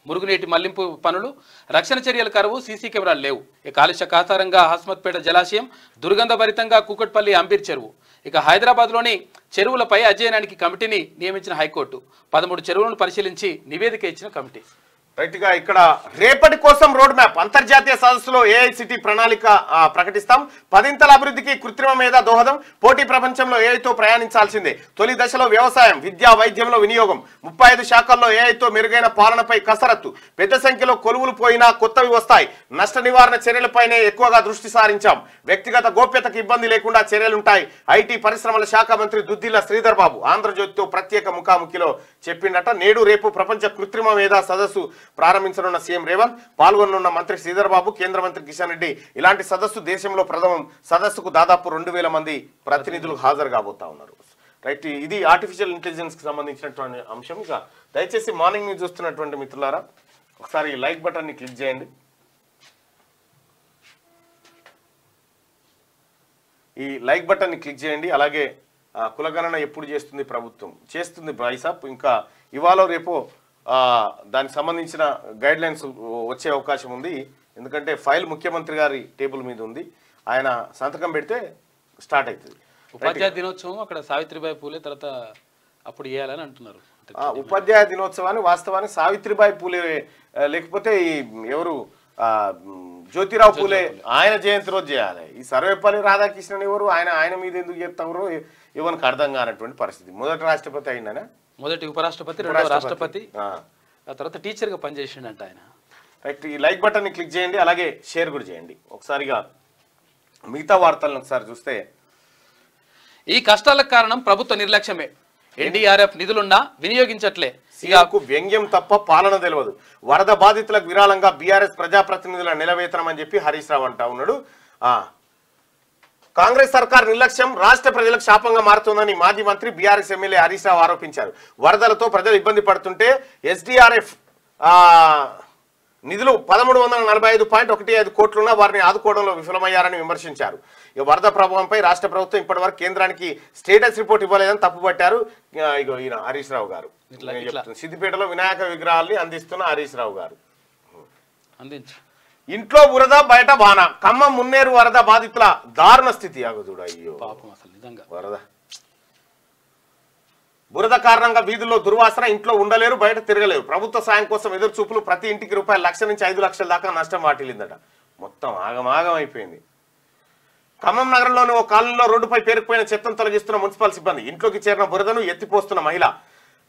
మురుగునీటి మళ్లింపు పనులు, రక్షణ చర్యల కరువు, సీసీ కెమెరాలు లేవు. ఇక కాలుష్య కాసారంగా హస్మత్పేట జలాశయం, దుర్గంధభరితంగా కూకట్పల్లి అంబీర్ చెరువు. ఇక హైదరాబాద్లోని చెరువులపై అధ్యయనానికి కమిటీని నియమించిన హైకోర్టు 13 చెరువులను పరిశీలించి నివేదిక ఇచ్చిన కమిటీ. రైట్గా ఇక్కడ రేపటి కోసం రోడ్ మ్యాప్ అంతర్జాతీయ సదస్సులో ఏఐసిటి ప్రణాళిక ప్రకటిస్తాం. 10ంతల అభివృద్ధికి కృత్రిమ మీద దోహదం. పోటీ ప్రపంచంలో ఏఐతో ప్రయాణించాల్సిందే. తొలి దశలో వ్యవసాయం, విద్య, వైద్యంలో వినియోగం. 35 శాఖల్లో ఏఐతో మెరుగైన పాలనపై కసరత్తు. పెద్ద సంఖ్యలో కొలువులు పోయినా కొత్తవి వస్తాయి. నష్ట నివారణ చర్యలపైనే ఎక్కువగా దృష్టి సారించాం. వ్యక్తిగత గోప్యతకు ఇబ్బంది లేకుండా చర్యలుంటాయి. ఐటీ పరిశ్రమల శాఖ మంత్రి దుద్దిల్ల శ్రీధర్ బాబు ఆంధ్రజ్యోతితో ప్రత్యేక ముఖాముఖిలో చెప్పిండట. నేడు రేపు ప్రపంచ కృత్రిమ మీద సదస్సు ప్రారంభించనున్న సీఎం రేవంత్, పాల్గొననున్న మంత్రి శ్రీధర్ బాబు, కేంద్ర మంత్రి కిషన్ రెడ్డి. ఇలాంటి సదస్సు దేశంలో ప్రథమం. సదస్సుకు దాదాపు 2000 మంది ప్రతినిధులు హాజరు కాబోతా ఉన్నారు. రైట్, ఇది ఆర్టిఫిషియల్ ఇంటెలిజెన్స్ కి సంబంధించినటువంటి అంశం. ఇక దయచేసి మార్నింగ్ న్యూస్ చూస్తున్నటువంటి మిత్రులారా ఒకసారి లైక్ బటన్ ని క్లిక్ చేయండి. ఈ లైక్ బటన్ ని క్లిక్ చేయండి. అలాగే కులగణన ఎప్పుడు చేస్తుంది ప్రభుత్వం? చేస్తుంది బాయ్సాప్. ఇంకా ఇవాళ రేపు దానికి సంబంధించిన గైడ్ లైన్స్ వచ్చే అవకాశం ఉంది. ఎందుకంటే ఫైల్ ముఖ్యమంత్రి గారి టేబుల్ మీద ఉంది. ఆయన సంతకం పెడితే స్టార్ట్ అవుతుంది. ఉపాధ్యాయ దినోత్సవం అక్కడ సావిత్రిబాయి పూలే తర్వాత అప్పుడు చేయాలని అంటున్నారు. ఉపాధ్యాయ దినోత్సవాన్ని వాస్తవానికి సావిత్రిబాయి పూలే లేకపోతే ఈ ఎవరు జ్యోతిరావు పూలే ఆయన జయంతి రోజు చేయాలి. ఈ సర్వేపల్లి రాధాకృష్ణన్ ఎవరు, ఆయన మీద ఎందుకు చెప్తారు ఇవన్నీ అర్థం కానటువంటి పరిస్థితి. మొదటి రాష్ట్రపతి అయిందనే, మొదటి ఉపరాష్ట్రపతి, రెండవ రాష్ట్రపతి, ఆ తర్వాత టీచర్ గా పనిచేసిండంట ఆయన. రైట్, ఈ లైక్ బటన్ ని క్లిక్ చేయండి. అలాగే షేర్ కూడా చేయండి. ఒకసారిగా మిగతా వార్తలను ఒకసారి చూస్తే, ఈ కష్టాలకు కారణం ప్రభుత్వ నిర్లక్ష్యమే. ఎన్డీఆర్ఎఫ్ నిధులున్నా వినియోగించట్లే. సీఎంకు వ్యంగ్యం తప్ప పాలన తెలియదు. వరద బాధితులకు విరాళంగా బీఆర్ఎస్ ప్రజాప్రతినిధుల నిలవేతనం అని చెప్పి హరీష్ రావు అంటా ఉన్నాడు. కాంగ్రెస్ సర్కార్ నిర్లక్ష్యం రాష్ట్ర ప్రజలకు శాపంగా మారుతుందని మాజీ మంత్రి బీఆర్ఎస్ ఎమ్మెల్యే హరీష్ రావు ఆరోపించారు. వరదలతో ప్రజలు ఇబ్బంది పడుతుంటే ఎస్డీఆర్ఎఫ్ నిధులు 1345.15 కోట్లున్నా వారిని ఆదుకోవడంలో విఫలమయ్యారని విమర్శించారు. ఇక వరద ప్రభావంపై రాష్ట్ర ప్రభుత్వం ఇప్పటివరకు కేంద్రానికి స్టేటస్ రిపోర్ట్ ఇవ్వలేదని తప్పుపట్టారు. ఇక ఈయన హరీష్ రావు గారు సిద్దిపేటలో వినాయక విగ్రహాల్ని అందిస్తున్న హరీష్ రావు గారు. ఇంట్లో బురద బయట వాన. ఖమ్మం మున్నేరు వరద బాధితుల దారుణ స్థితి. అగదుడు అయ్యో పాపం, అసలు నిజంగా వరద బురద కారణంగా వీధుల్లో దుర్వాసన. ఇంట్లో ఉండలేరు, బయట తిరగలేరు. ప్రభుత్వ సాయం కోసం ఎదురు చూపులు. ప్రతి ఇంటికి ₹1,00,000 నుంచి 5 లక్షల దాకా నష్టం వాటిల్లిందట. మొత్తం ఆగమాగం అయిపోయింది. ఖమ్మం నగరంలోని ఓ కాలనీలో రోడ్డుపై పేరుకుపోయిన చెత్తను తొలగిస్తున్న మున్సిపల్ సిబ్బంది. ఇంట్లోకి చేరిన బురదను ఎత్తిపోస్తున్న మహిళ.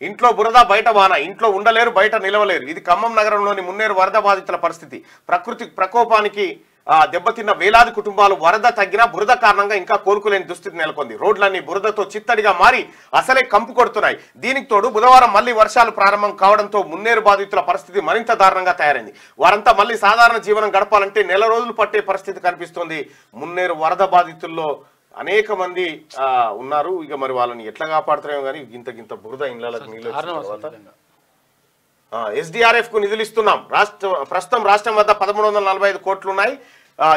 ఇంట్లో బురద బయట వాన. ఇంట్లో ఉండలేరు, బయట నిలవలేరు. ఇది ఖమ్మం నగరంలోని మున్నేరు వరద బాధితుల పరిస్థితి. ప్రకృతి ప్రకోపానికి దెబ్బతిన్న వేలాది కుటుంబాలు. వరద తగ్గిన బురద కారణంగా ఇంకా కోలుకోలేని దుస్థితి నెలకొంది. రోడ్లన్నీ బురదతో చిత్తడిగా మారి అసలే కంపు కొడుతున్నాయి. దీనికి తోడు బుధవారం మళ్లీ వర్షాలు ప్రారంభం కావడంతో మున్నేరు బాధితుల పరిస్థితి మరింత దారుణంగా తయారైంది. వారంతా మళ్లీ సాధారణ జీవనం గడపాలంటే నెల రోజులు పట్టే పరిస్థితి కనిపిస్తోంది. మున్నేరు వరద బాధితుల్లో అనేక మంది ఉన్నారు. ఇక మరి వాళ్ళని ఎట్లా కాపాడుతున్నాయో కానీ గింత బురద ఇళ్ళకి నీళ్ళు తర్వాత ఎస్డీఆర్ఎఫ్ కు నిధులు ఇస్తున్నాం. ప్రస్తుతం రాష్ట్రం వద్ద 1345 కోట్లున్నాయి.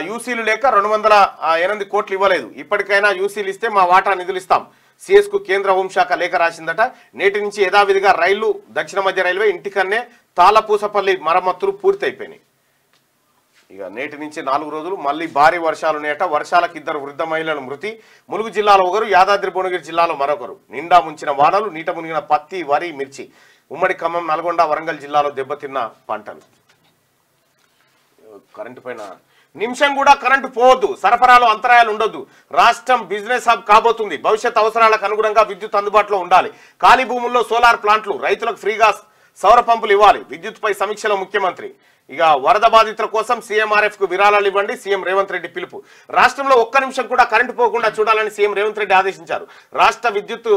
యూసీలు లేక 208 కోట్లు ఇవ్వలేదు. ఇప్పటికైనా యూసీలు ఇస్తే మా వాటా నిధులు ఇస్తాం. సిఎస్ కు కేంద్ర హోంశాఖ లేఖ రాసిందట. నేటి నుంచి యథావిధిగా రైళ్లు, దక్షిణ మధ్య రైల్వే ఇంటికన్నే తాళపూసపల్లి మరమ్మతులు పూర్తి అయిపోయినాయి. ఇక నేటి నుంచి 4 రోజులు మళ్లీ భారీ వర్షాలు నేట. వర్షాలకు 2 వృద్ధ మహిళలు మృతి. ములుగు జిల్లాలో ఒకరు, యాదాద్రి భువనగిరి జిల్లాలో మరొకరు. నిండా ముంచిన వానలు, నీట మునిగిన పత్తి, వరి, మిర్చి. ఉమ్మడి ఖమ్మం, నల్గొండ, వరంగల్ జిల్లాలో దెబ్బతిన్న పంటలు. కరెంటు పైన నిమిషం కూడా కరెంటు పోవద్దు. సరఫరాలో అంతరాయాలు ఉండొద్దు. రాష్ట్రం బిజినెస్ హబ్ కాబోతుంది. భవిష్యత్ అవసరాలకు అనుగుణంగా విద్యుత్ అందుబాటులో ఉండాలి. ఖాళీ భూముల్లో సోలార్ ప్లాంట్లు, రైతులకు ఫ్రీగా సౌర పంపులు ఇవ్వాలి. విద్యుత్పై సమీక్షలో ముఖ్యమంత్రి. ఇక వరద బాధితుల కోసం సీఎంఆర్ఎఫ్ కు విరాళాలు ఇవ్వండి. సీఎం రేవంత్ రెడ్డి పిలుపు. రాష్ట్రంలో ఒక్క నిమిషం కూడా కరెంటు పోకుండా చూడాలని సీఎం రేవంత్ రెడ్డి ఆదేశించారు. రాష్ట్ర విద్యుత్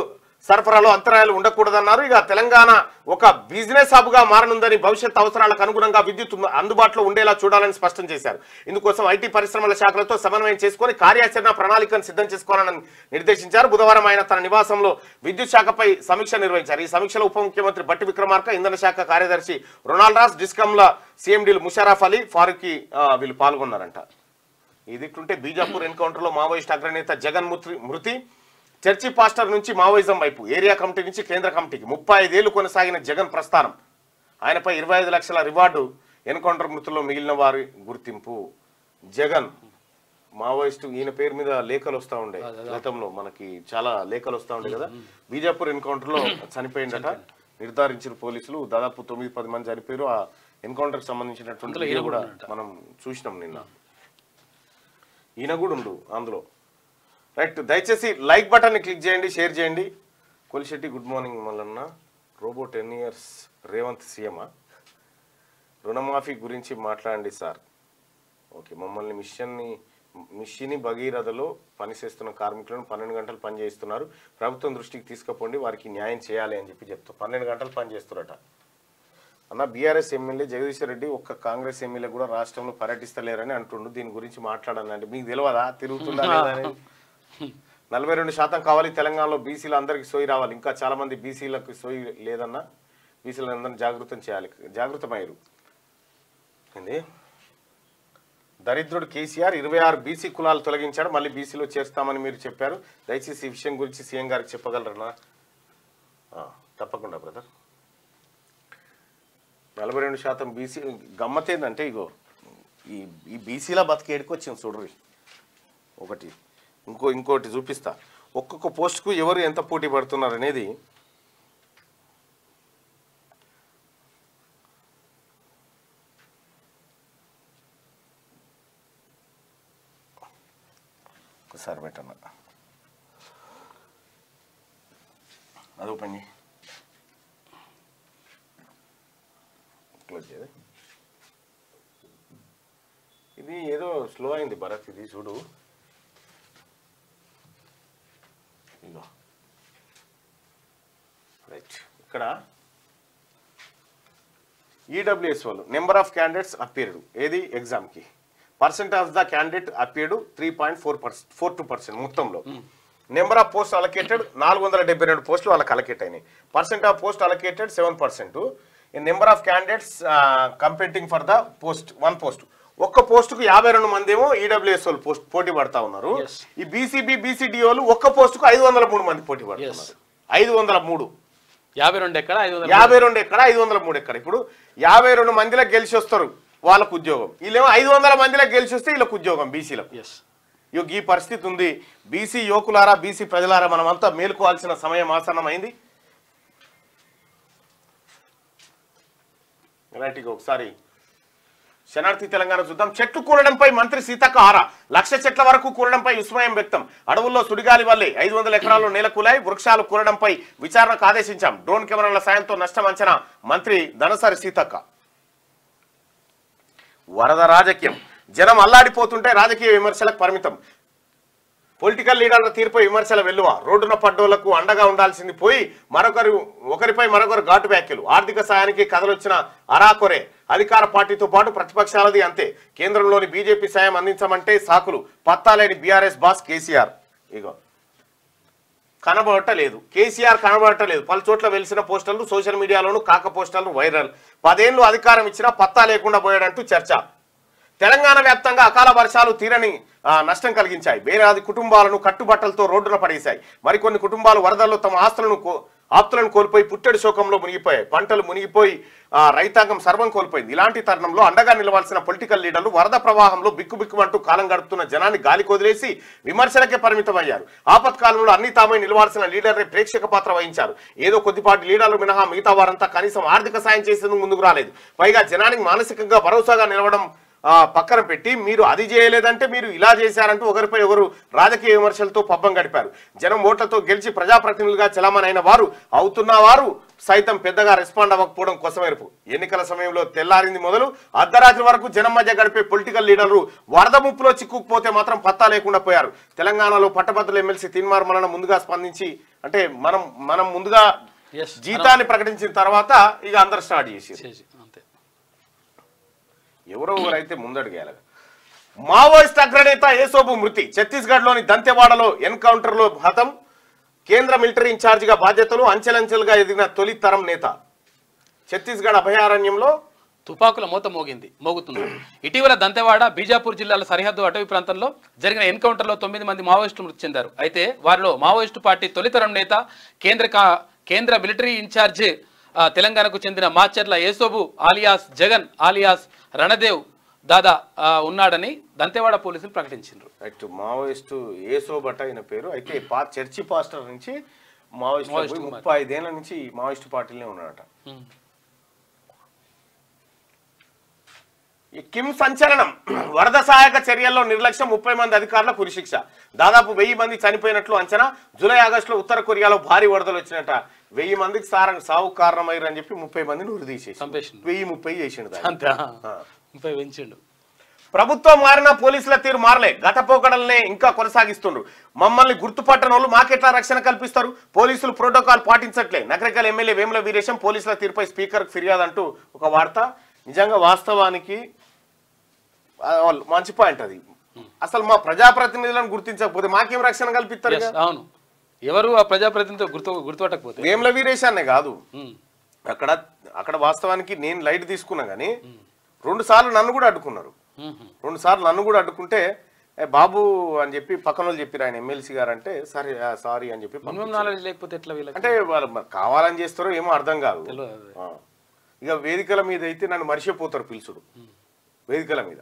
సరఫరాలో అంతరాయాలు ఉండకూడదన్నారు. ఇక తెలంగాణ ఒక బిజినెస్ హబ్ గా మారనుందని, భవిష్యత్ అవసరాలకు అనుగుణంగా విద్యుత్ అందుబాటులో ఉండేలా చూడాలని స్పష్టం చేశారు. ఇందుకోసం ఐటీ పరిశ్రమల శాఖలతో సమన్వయం చేసుకుని కార్యాచరణ ప్రణాళికను సిద్ధం చేసుకోవాలని నిర్దేశించారు. బుధవారం ఆయన తన నివాసంలో విద్యుత్ శాఖపై సమీక్ష నిర్వహించారు. ఈ సమీక్షలో ఉప ముఖ్యమంత్రి బట్టి విక్రమార్క, ఇంధన శాఖ కార్యదర్శి రొనాల్డ్ రాస్, డిస్కంల సీఎండీలు ముషారఫ్ అలీ, ఫారూఖీ వీళ్ళు పాల్గొన్నారంట. ఇదిట్లుంటే బీజాపూర్ ఎన్కౌంటర్లో మావోయిస్ట్ అగ్రనేత జగన్ మృతి. చర్చి పాస్టర్ నుంచి మావోయిజం వైపు, ఏరియా కమిటీ నుంచి కేంద్ర కమిటీకి 35 ఏళ్లు కొనసాగిన జగన్ ప్రస్థానం. ఆయనపై 25 లక్షల రివార్డు. ఎన్కౌంటర్ మృతుల్లో మిగిలిన వారి గుర్తింపు. జగన్ మావోయిస్టు, ఈయన పేరు మీద లేఖలు వస్తూ ఉండే. గతంలో మనకి చాలా లేఖలు వస్తూ ఉండే కదా. బీజాపూర్ ఎన్కౌంటర్లో చనిపోయిందట. నిర్ధారించిన పోలీసులు దాదాపు 9-10 మంది చనిపోయారు. ఎన్కౌంటర్కి సంబంధించినటువంటి వీడియో కూడా మనం చూసినాం నిన్న. ఈయన కూడా ఉండు అందులో. రైట్, దయచేసి లైక్ బటన్ని క్లిక్ చేయండి, షేర్ చేయండి. Kolisetti good morning Mallanna. రోబో 10 years రేవంత్ సీఎమా? రుణమాఫీ గురించి మాట్లాడండి సార్. ఓకే, మమ్మల్ని మిషిని భగీరథలో పనిచేస్తున్న కార్మికులను 12 గంటలు పని చేస్తున్నారు, ప్రభుత్వం దృష్టికి తీసుకుపోండి, వారికి న్యాయం చేయాలి అని చెప్తూ 12 గంటలు పని చేస్తున్నారట. అన్న బీఆర్ఎస్ ఎమ్మెల్యే జగదీశ్వర్ రెడ్డి ఒక్క కాంగ్రెస్ ఎమ్మెల్యే కూడా రాష్ట్రంలో పర్యటిస్తలేరని అంటుండు. దీని గురించి మాట్లాడాలంటే మీకు తెలియదా తిరుగుతుందా లేదా అనేది? 42% కావాలి తెలంగాణలో, బీసీలు అందరికీ సోయి రావాలి, ఇంకా చాలా మంది బీసీలకు సోయి లేదన్నా, బీసీలందరినీ జాగృతం చేయాలి, జాగృతమయ్యారు. ఏంది దరిద్రుడు కేసీఆర్ 26 బీసీ కులాలు తొలగించాడు, మళ్ళీ బీసీలో చేర్స్తామని మీరు చెప్పారు, దయచేసి ఈ విషయం గురించి సీఎం గారికి చెప్పగలరన్నా? తప్పకుండా బ్రదర్. 42% బీసీ గమ్మత్ ఏంటంటే ఇగో ఈ బీసీలా బతికేడికి వచ్చింది చూడరు. ఒకటి ఇంకోటి చూపిస్తా, ఒక్కొక్క పోస్టుకు ఎవరు ఎంత పోటీ పడుతున్నారు అనేది. ఒకసారి పెట్టన్న, అది ఓపెన్ చేయి, క్లోజ్ చేయదు. ఇది ఏదో స్లో అయింది భరత్, ఇది చూడు. ఇదో రైట్, ఇక్కడ ఈడబ్ల్యూఎస్ వాళ్ళు నెంబర్ ఆఫ్ క్యాండిడేట్స్ అపీర్డ్, ఏది ఎగ్జామ్కి, percent of the candidate appeared 3.42% మొత్తంలో. నెంబర్ ఆఫ్ పోస్ట్ అలొకేటెడ్ 472 పోస్టులు వాళ్ళకి అలొకేట్ అయినాయి. Percent of post allocated 7%. Number of candidates competing for the post 1 post. ఒక్క పోస్టుకు 52 మంది ఏమో ఈడబ్ల్యూఎస్ వాళ్ళు పోటీ పడతా ఉన్నారు. ఈ బీసీబీ బీసీడీ వాళ్ళు ఒక్క పోస్టుకు 503 మంది పోటీ పడుతున్నారు. 503, 52 ఎక్కడ 52 ఎక్కడ 503 ఎక్కడ. ఇప్పుడు 52 మందిలో గెలిచి వస్తారు వాళ్ళకు ఉద్యోగం, వీళ్ళేమో 500 మందిలో గెలిచి వస్తే వీళ్ళకు ఉద్యోగం బీసీలకు. ఈ పరిస్థితి ఉంది. బీసీ యువకులారా, బీసీ ప్రజలారా, మనమంతా మేలుకోవాల్సిన సమయం ఆసన్నమైంది. రైట్గా ఒకసారి శనార్థి తెలంగాణ చూద్దాం. చెట్లు కూలడంపై మంత్రి సీతక్క ఆరా, 1,00,000 చెట్ల వరకు కూలడంపై విస్మయం వ్యక్తం. అడవుల్లో సుడిగాలి వల్లే 500 ఎకరాల్లో నేల కూలాయి, వృక్షాలు కూలడంపై విచారణకు ఆదేశించాం, డ్రోన్ కెమెరాల సాయంతో నష్టం అంచనా, మంత్రి ధనసరి సీతక్క. వరద రాజకీయం, జనం అల్లాడిపోతుంటే రాజకీయ విమర్శలకు పరిమితం. పొలిటికల్ లీడర్ల తీరుపై విమర్శల వెల్లువ, రోడ్డున పడ్డోళ్లకు అండగా ఉండాల్సింది పోయి ఒకరిపై మరొకరు ఘాటు వ్యాఖ్యలు. ఆర్థిక సాయానికి కథలొచ్చిన అరాకొరే, అధికార పార్టీతో పాటు ప్రతిపక్షాలది అంతే. కేంద్రంలోని బీజేపీ సాయం అందించమంటే సాకులు, పత్తాలేని బీఆర్ఎస్ బాస్ కేసీఆర్. ఇగో కనబడటలేదు, కేసీఆర్ కనబడటలేదు. పలు చోట్ల వెలిసిన పోస్టర్లు సోషల్ మీడియాలోనూ కాక పోస్టర్లు వైరల్. 10 ఏళ్లు అధికారం ఇచ్చినా పత్తా లేకుండా పోయాడంటూ చర్చ. తెలంగాణ వ్యాప్తంగా అకాల వర్షాలు తీరని నష్టం కలిగించాయి. వేలాది కుటుంబాలను కట్టుబట్టలతో రోడ్డున పడేశాయి. మరికొన్ని కుటుంబాలు వరదల్లో తమ ఆప్తులను కోల్పోయి పుట్టెడు శోకంలో మునిగిపోయాయి. పంటలు మునిగిపోయి రైతాంగం సర్వం కోల్పోయింది. ఇలాంటి తరుణంలో అండగా నిలవాల్సిన పొలిటికల్ లీడర్లు వరద ప్రవాహంలో బిక్కుబిక్కుమంటూ కాలం గడుపుతున్న జనాన్ని గాలికి వదిలేసి విమర్శలకే పరిమితమయ్యారు. ఆపత్కాలంలో అన్ని తామై నిలవాల్సిన లీడర్లే ప్రేక్షక పాత్ర వహించారు. ఏదో కొద్దిపాటి లీడర్లు మినహా మిగతా వారంతా కనీసం ఆర్థిక సాయం చేసేందుకు ముందుకు రాలేదు. పైగా జనానికి మానసికంగా భరోసాగా నిలవడం పక్కన పెట్టి మీరు అది చేయలేదంటే మీరు ఇలా చేశారంటూ ఒకరిపై ఒకరు రాజకీయ విమర్శలతో పబ్బం గడిపారు. జనం ఓట్లతో గెలిచి ప్రజాప్రతినిధులుగా చలామణైన వారు అవుతున్నవారు సైతం పెద్దగా రెస్పాండ్ అవ్వకపోవడం కొసమెరుపు. ఎన్నికల సమయంలో తెల్లారింది మొదలు అర్ధరాత్రి వరకు జనం మధ్య గడిపే పొలిటికల్ లీడర్లు వరద ముప్పులో చిక్కుకుపోతే మాత్రం పత్తా లేకుండా పోయారు. తెలంగాణలో పట్టభద్రుల ఎమ్మెల్సీ తీన్మార్ మల్లన్న ముందుగా స్పందించి, అంటే మనం ముందుగా జీతాన్ని ప్రకటించిన తర్వాత ఇక అందరు స్టార్ట్ చేసి ఎవరైతే ముందడుగేయాలి. మావోయిస్ట్ అగ్రనేత ఏసోబు మృతి, ఛత్తీస్గఢ్లోని దంతెవాడలో ఎన్కౌంటర్లో హతం. కేంద్ర మిలిటరీ ఇన్ఛార్జిగా బాధ్యతలు, అంచెలంచెలుగా ఎదిగిన తొలి తరం నేత. ఛత్తీస్గఢ్ అభయారణ్యంలో తుపాకుల మూత మోగుతుంది. ఇటీవల దంతెవాడ, బీజాపూర్ జిల్లాల సరిహద్దు అటవీ ప్రాంతంలో జరిగిన ఎన్కౌంటర్లో 9 మంది మావోయిస్టులు మృతి చెందారు. అయితే వారిలో మావోయిస్టు పార్టీ తొలితరం నేత, కేంద్ర మిలిటరీ ఇన్ఛార్జ్ తెలంగాణకు చెందిన మాచర్ల ఏసోబు ఆలియాస్ జగన్ ఆలియాస్ రణదేవ్ దాదా ఉన్నాడని దంతెవాడ పోలీసులు ప్రకటించారు. రైట్, మావోయిస్టు ఏసోబట అయిన పేరు. అయితే చర్చి పాస్టర్ నుంచి మావోయిస్టు 35 ఏళ్ల నుంచి మావోయిస్టు పార్టీలోనే ఉన్నాడట. ఈ కిమ్ సంచలనం వరద సహాయక చర్యల్లో నిర్లక్ష్యం 30 మంది అధికారులకు ఉరిశిక్ష దాదాపు 1000 మంది చనిపోయినట్లు అంచనా జూలై ఆగస్టులో ఉత్తర కొరియాలో భారీ వరదలు వచ్చినట 1000 మందికి సావు కారణమయ్యారు అని చెప్పి 30 మందిని ఉరి తీసేసి 1030 చేసిండు పెంచిండు. ప్రభుత్వం మారిన పోలీసుల తీరు మారలే గత పోకడలనే ఇంకా కొనసాగిస్తుండ్రు మమ్మల్ని గుర్తుపట్టని వాళ్ళు మాకెట్లా రక్షణ కల్పిస్తారు పోలీసులు ప్రోటోకాల్ పాటించట్లే నగరికల్ ఎమ్మెల్యే వేముల వీరేశం పోలీసుల తీరుపై స్పీకర్ ఫిర్యాదు అంటూ ఒక వార్త నిజంగా వాస్తవానికి మంచి పాయింట్ అది అసలు మా ప్రజాప్రతినిధులను గుర్తించకపోతే మాకేం రక్షణ కల్పిస్తారు అవును ఎవరు ఆ ప్రజాప్రతినిధులు గుర్తుపట్టకపోతే వేముల వీరేశాన్నే కాదు అక్కడ వాస్తవానికి నేను లైట్ తీసుకున్నా గానీ 2 సార్లు నన్ను కూడా అడ్డుకున్నారు 2 సార్లు నన్ను కూడా అడ్డుకుంటే బాబు అని చెప్పి పక్కన వాళ్ళు చెప్పారు ఆయన ఎమ్మెల్సీ గారు అంటే సరే సారీ అని చెప్పి లేకపోతే ఎట్లా అంటే వాళ్ళు కావాలని చేస్తారో ఏమో అర్థం కాదు ఇక వేదికల మీద అయితే నన్ను మర్చిపోతారు పిలుచుడు వేదికల మీద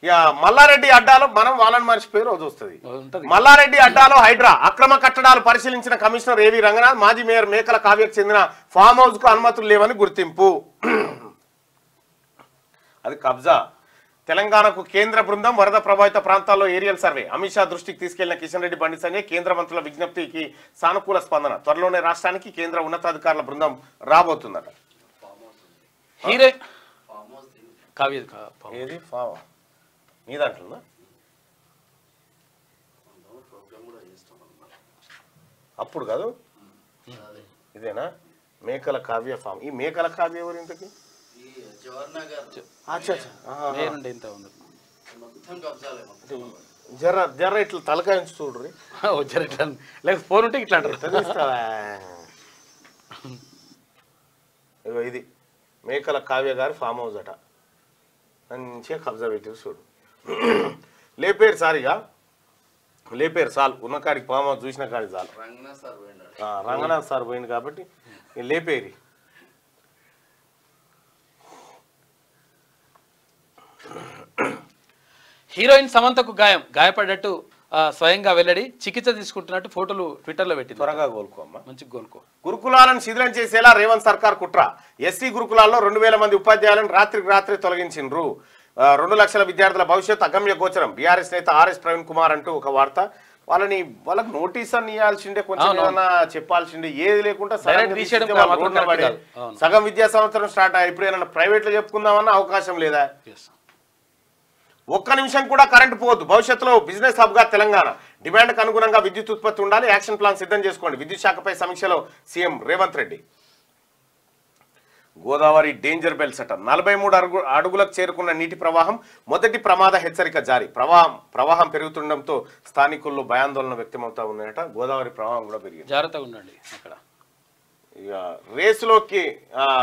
ఇక మల్లారెడ్డి అడ్డాలో మనం వాళ్ళని మర్చిపోయి రోజు వస్తుంది మల్లారెడ్డి అడ్డాలో హైడ్రా అక్రమ కట్టడాలు పరిశీలించిన కమిషనర్ ఏవి రంగనాథ్ మాజీ మేయర్ మేకల కావ్యకు చెందిన ఫామ్ హౌస్ కు అనుమతులు లేవని గుర్తింపు అది కబ్జా తెలంగాణకు కేంద్ర బృందం వరద ప్రభావిత ప్రాంతాల్లో ఏరియల్ సర్వే అమిత్ షా దృష్టికి తీసుకెళ్లిన కిషన్ రెడ్డి బండి సంజయ్ కేంద్ర మంత్రుల విజ్ఞప్తికి సానుకూల స్పందన త్వరలోనే రాష్ట్రానికి కేంద్ర ఉన్నతాధికారుల బృందం రాబోతుందట నీ దాంట్లో అప్పుడు కాదు ఇదేనా మేకల కావ్య ఫామ్ ఈ మేకల కావ్య ఎవరు ఇంతకి జర్ర జర్ర ఇట్లా తలకాయ చూడ్రి లేక ఫోన్ ఉంటే ఇట్లా ఇగో ఇది మేకల కావ్య గారి ఫామ్ హౌస్ అట మంచిగా కబ్జా పెట్టారు చూడు లేపేరు సారిగా లేపేరు చాలు ఉన్న కాడికి ఫామ్ హౌస్ చూసిన కాడికి చాలు రంగనాథ్ సార్ పోయింది కాబట్టి లేపేరి హీరోయిన్ సమంతకు గాయపడ్డట్టు స్వయంగా వెల్లడి చికిత్స తీసుకుంటున్నట్టు ఫోటోలు ట్విట్టర్లో పెట్టి త్వరగా కోలుకోమ్మా మంచిగా కోలుకో గురుకులాలను శిథిలం చేసేలా రేవంత్ సర్కార్ కుట్ర ఎస్సీ గురుకులాల్లో 2000 మంది ఉపాధ్యాయులను రాత్రి తొలగించిండ్రు 2 లక్షల విద్యార్థుల భవిష్యత్ అగమ్య గోచరం బీఆర్ఎస్ నేత ఆర్ఎస్ ప్రవీణ్ కుమార్ అంటూ ఒక వార్త వాళ్ళకి నోటీస్ అని ఇవ్వాల్సిండే కొంచెం ఏమన్నా చెప్పాల్సిండే ఏది లేకుండా సగం విద్యా సంవత్సరం స్టార్ట్ ఇప్పుడు ఏమన్నా ప్రైవేట్ లో చెప్పుకుందామన్నా అవకాశం లేదా ఒక్క నిమిషం కూడా కరెంటు పోవద్దు భవిష్యత్తులో బిజినెస్ హబ్ గా తెలంగాణ డిమాండ్కు అనుగుణంగా విద్యుత్ ఉత్పత్తి ఉండాలి యాక్షన్ ప్లాన్ సిద్ధం చేసుకోండి విద్యుత్ శాఖపై సమీక్షలో CM Revanth Reddy Godavari danger bells అట 43 అడుగులకు చేరుకున్న నీటి ప్రవాహం మొదటి ప్రమాద హెచ్చరిక జారీ ప్రవాహం పెరుగుతుండటంతో స్థానికుల్లో భయాందోళన వ్యక్తమవుతా ఉన్నాయట గోదావరి ప్రవాహం కూడా పెరిగింది జాగ్రత్తగా ఉండండి అక్కడ ఇక రేసులోకి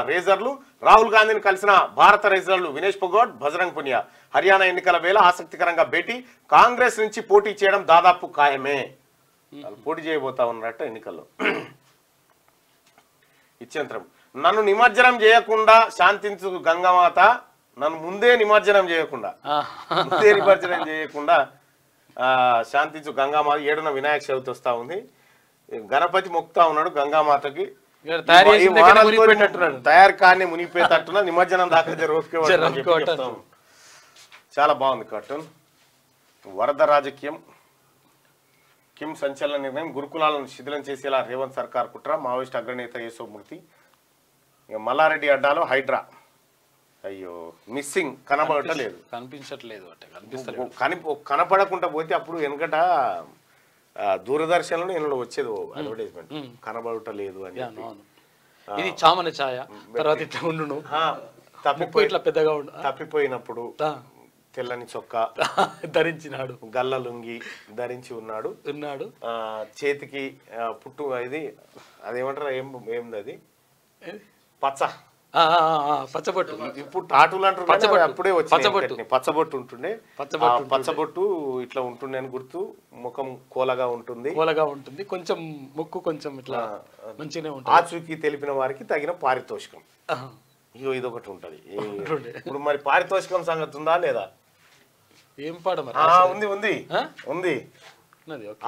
రేజర్లు రాహుల్ గాంధీని కలిసిన భారత రేజర్లు వినేష్ పొగాట్ బజరంగ్ పునియా హర్యానా ఎన్నికల వేళ ఆసక్తికరంగా భేటీ కాంగ్రెస్ నుంచి పోటీ చేయడం దాదాపు ఖాయమే పోటీ చేయబోతా ఉన్నారట ఎన్నికల్లో ఇచ్చేంతరం నన్ను నిమజ్జనం చేయకుండా శాంతించు గంగామాత నన్ను ముందే నిమజ్జనం చేయకుండా శాంతించు గంగామాత 7న వినాయక చవితి వస్తా ఉంది గణపతి మొక్కుతా ఉన్నాడు గంగామాతకి తయారు కానీ మునిగిపోయేటట్టున నిమజ్జనం దాకా రోజుకే చాలా బాగుంది కార్టూన్ వరద రాజకీయం కిమ్ సంచలన నిర్ణయం గురుకులాలను శిథిలం చేసేలా రేవంత్ సర్కార్ కుట్ర మావోయిస్ట్ అగ్రనేత యేసోమూర్తి ఇక మల్లారెడ్డి అడ్డాలో హైడ్రా అయ్యో మిస్సింగ్ కనబడటలేదు కనిపించట్లేదు కనపడకుండా పోతే అప్పుడు వెనకట దూరదర్శన్లో నేను వచ్చేది అడ్వర్టైజ్మెంట్ కనబడటలేదు అని ఇది చామన ఛాయ తర్వాత ఇట్లా ఉండు ఇట్లా పెద్దగా ఉండు తప్పిపోయినప్పుడు తెల్లని చొక్కా ధరించినాడు గల్ల లుంగి ధరించి ఉన్నాడు చేతికి పుట్టు ఇది అదేమంటారు ఏంది అది పచ్చ పచ్చబొట్టు ఇప్పుడు టాటూలు అంటారు అప్పుడే వచ్చి పచ్చబొట్టు ఉంటుండే పచ్చబొట్టు ఇట్లా ఉంటుండే అని గుర్తు ముఖం కోలగా ఉంటుంది కొంచెం ముక్కు కొంచెం ఇట్లా మంచిగానే ఉంటుంది ఆచూకీ తెలిపిన వారికి తగిన పారితోషికం ఇదొకటి ఉంటది ఇప్పుడు మరి పారితోషికం సంగతి ఉందా లేదా ఏం పాడ ఉంది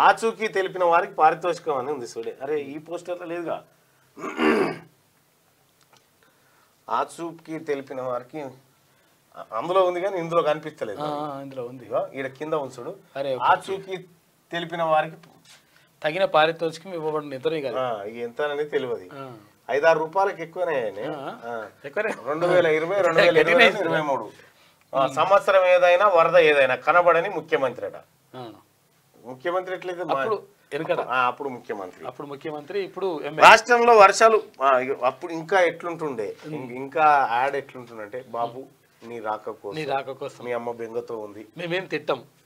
ఆచూకీ తెలిపిన వారికి పారితోషికం అని ఉంది చూడే అరే ఈ పోస్టర్ లేదుగా ఆచూపుకి తెలిపిన వారికి అందులో ఉంది కానీ ఇందులో కనిపిస్తలేదు. ఇందులో ఉంది, ఈడ కింద ఉంచుడు. అరే ఆచూకి తెలిపిన వారికి తగిన పారితోషికం ఇవ్వబడిన ఇతరులు కదా, ఎంత అనేది తెలియదు. 5-6 రూపాయలకి ఎక్కువనే. 2020 2023 సంవత్సరం ఏదైనా వరద ఏదైనా కనబడని ముఖ్యమంత్రి అట. ముఖ్యమంత్రి ఎట్లయితే అప్పుడు ముఖ్యమంత్రి ఇప్పుడు రాష్ట్రంలో వర్షాలు అప్పుడు ఇంకా ఎట్లుంటుండే, ఇంకా యాడ్ ఎట్లుంటుందంటే బాబు నీ రాక కోసం మీ అమ్మ బెంగతో ఉంది,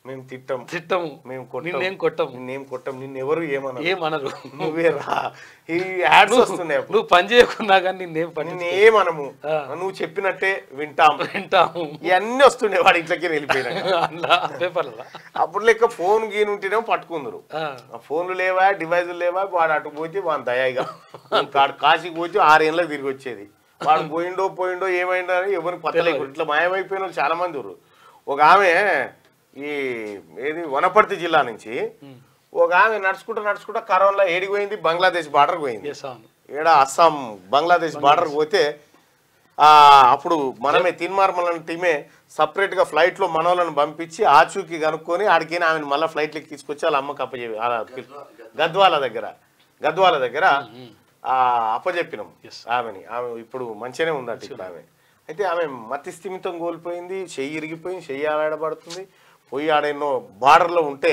మేము తిట్టము మేము కొట్టం నిన్నెవరు ఏమనరు నువ్వే రా. ఈ యాడ్స్ వస్తున్నాయి. నువ్వు పని చేయకున్నా కానీ నిన్నేమనము, నువ్వు చెప్పినట్టే వింటాము ఇవన్నీ వస్తుండే. వాడి ఇంట్లోకి వెళ్ళిపోయినా అప్పుడు లెక్క ఫోన్ గీని ఉంటేనేమో పట్టుకుందరు. ఫోన్లు లేవా, డివైజులు లేవా, వాడు అటు పోతే వాడు దయాయిగా కాశీకి పోతే 6 ఏళ్ళకి తిరిగి వచ్చేది. వాడు పోయిండో ఏమైందో అని ఎవరికి పత్తలేదు. ఇట్లా మాయమైపోయిన వాళ్ళు చాలా మంది ఉన్నారు. ఒక ఆమె ఏది వనపర్తి జిల్లా నుంచి ఒక ఆమె నడుచుకుంటా కరోనా ఏడికి పోయింది, బంగ్లాదేశ్ బార్డర్కి పోయింది. ఈడ అస్సాం బంగ్లాదేశ్ బార్డర్కి పోతే అప్పుడు మనమే తిన్మార్మల టీమే సపరేట్గా ఫ్లైట్లో మనోళ్ళని పంపించి ఆచూకి కనుక్కొని ఆడికైనా ఆమెను మళ్ళీ ఫ్లైట్లకి తీసుకొచ్చి వాళ్ళ అమ్మకి అప్పచెప్పి గద్వాల దగ్గర అప్పచెప్పినాం ఆమెని. ఆమె ఇప్పుడు మంచిగానే ఉందట ఇప్పుడు ఆమె. అయితే ఆమె మతి స్థిమితం కోల్పోయింది, చెయ్యి ఇరిగిపోయింది, చెయ్యి ఆడబడుతుంది. పోయి ఆడెన్నో బార్డర్లో ఉంటే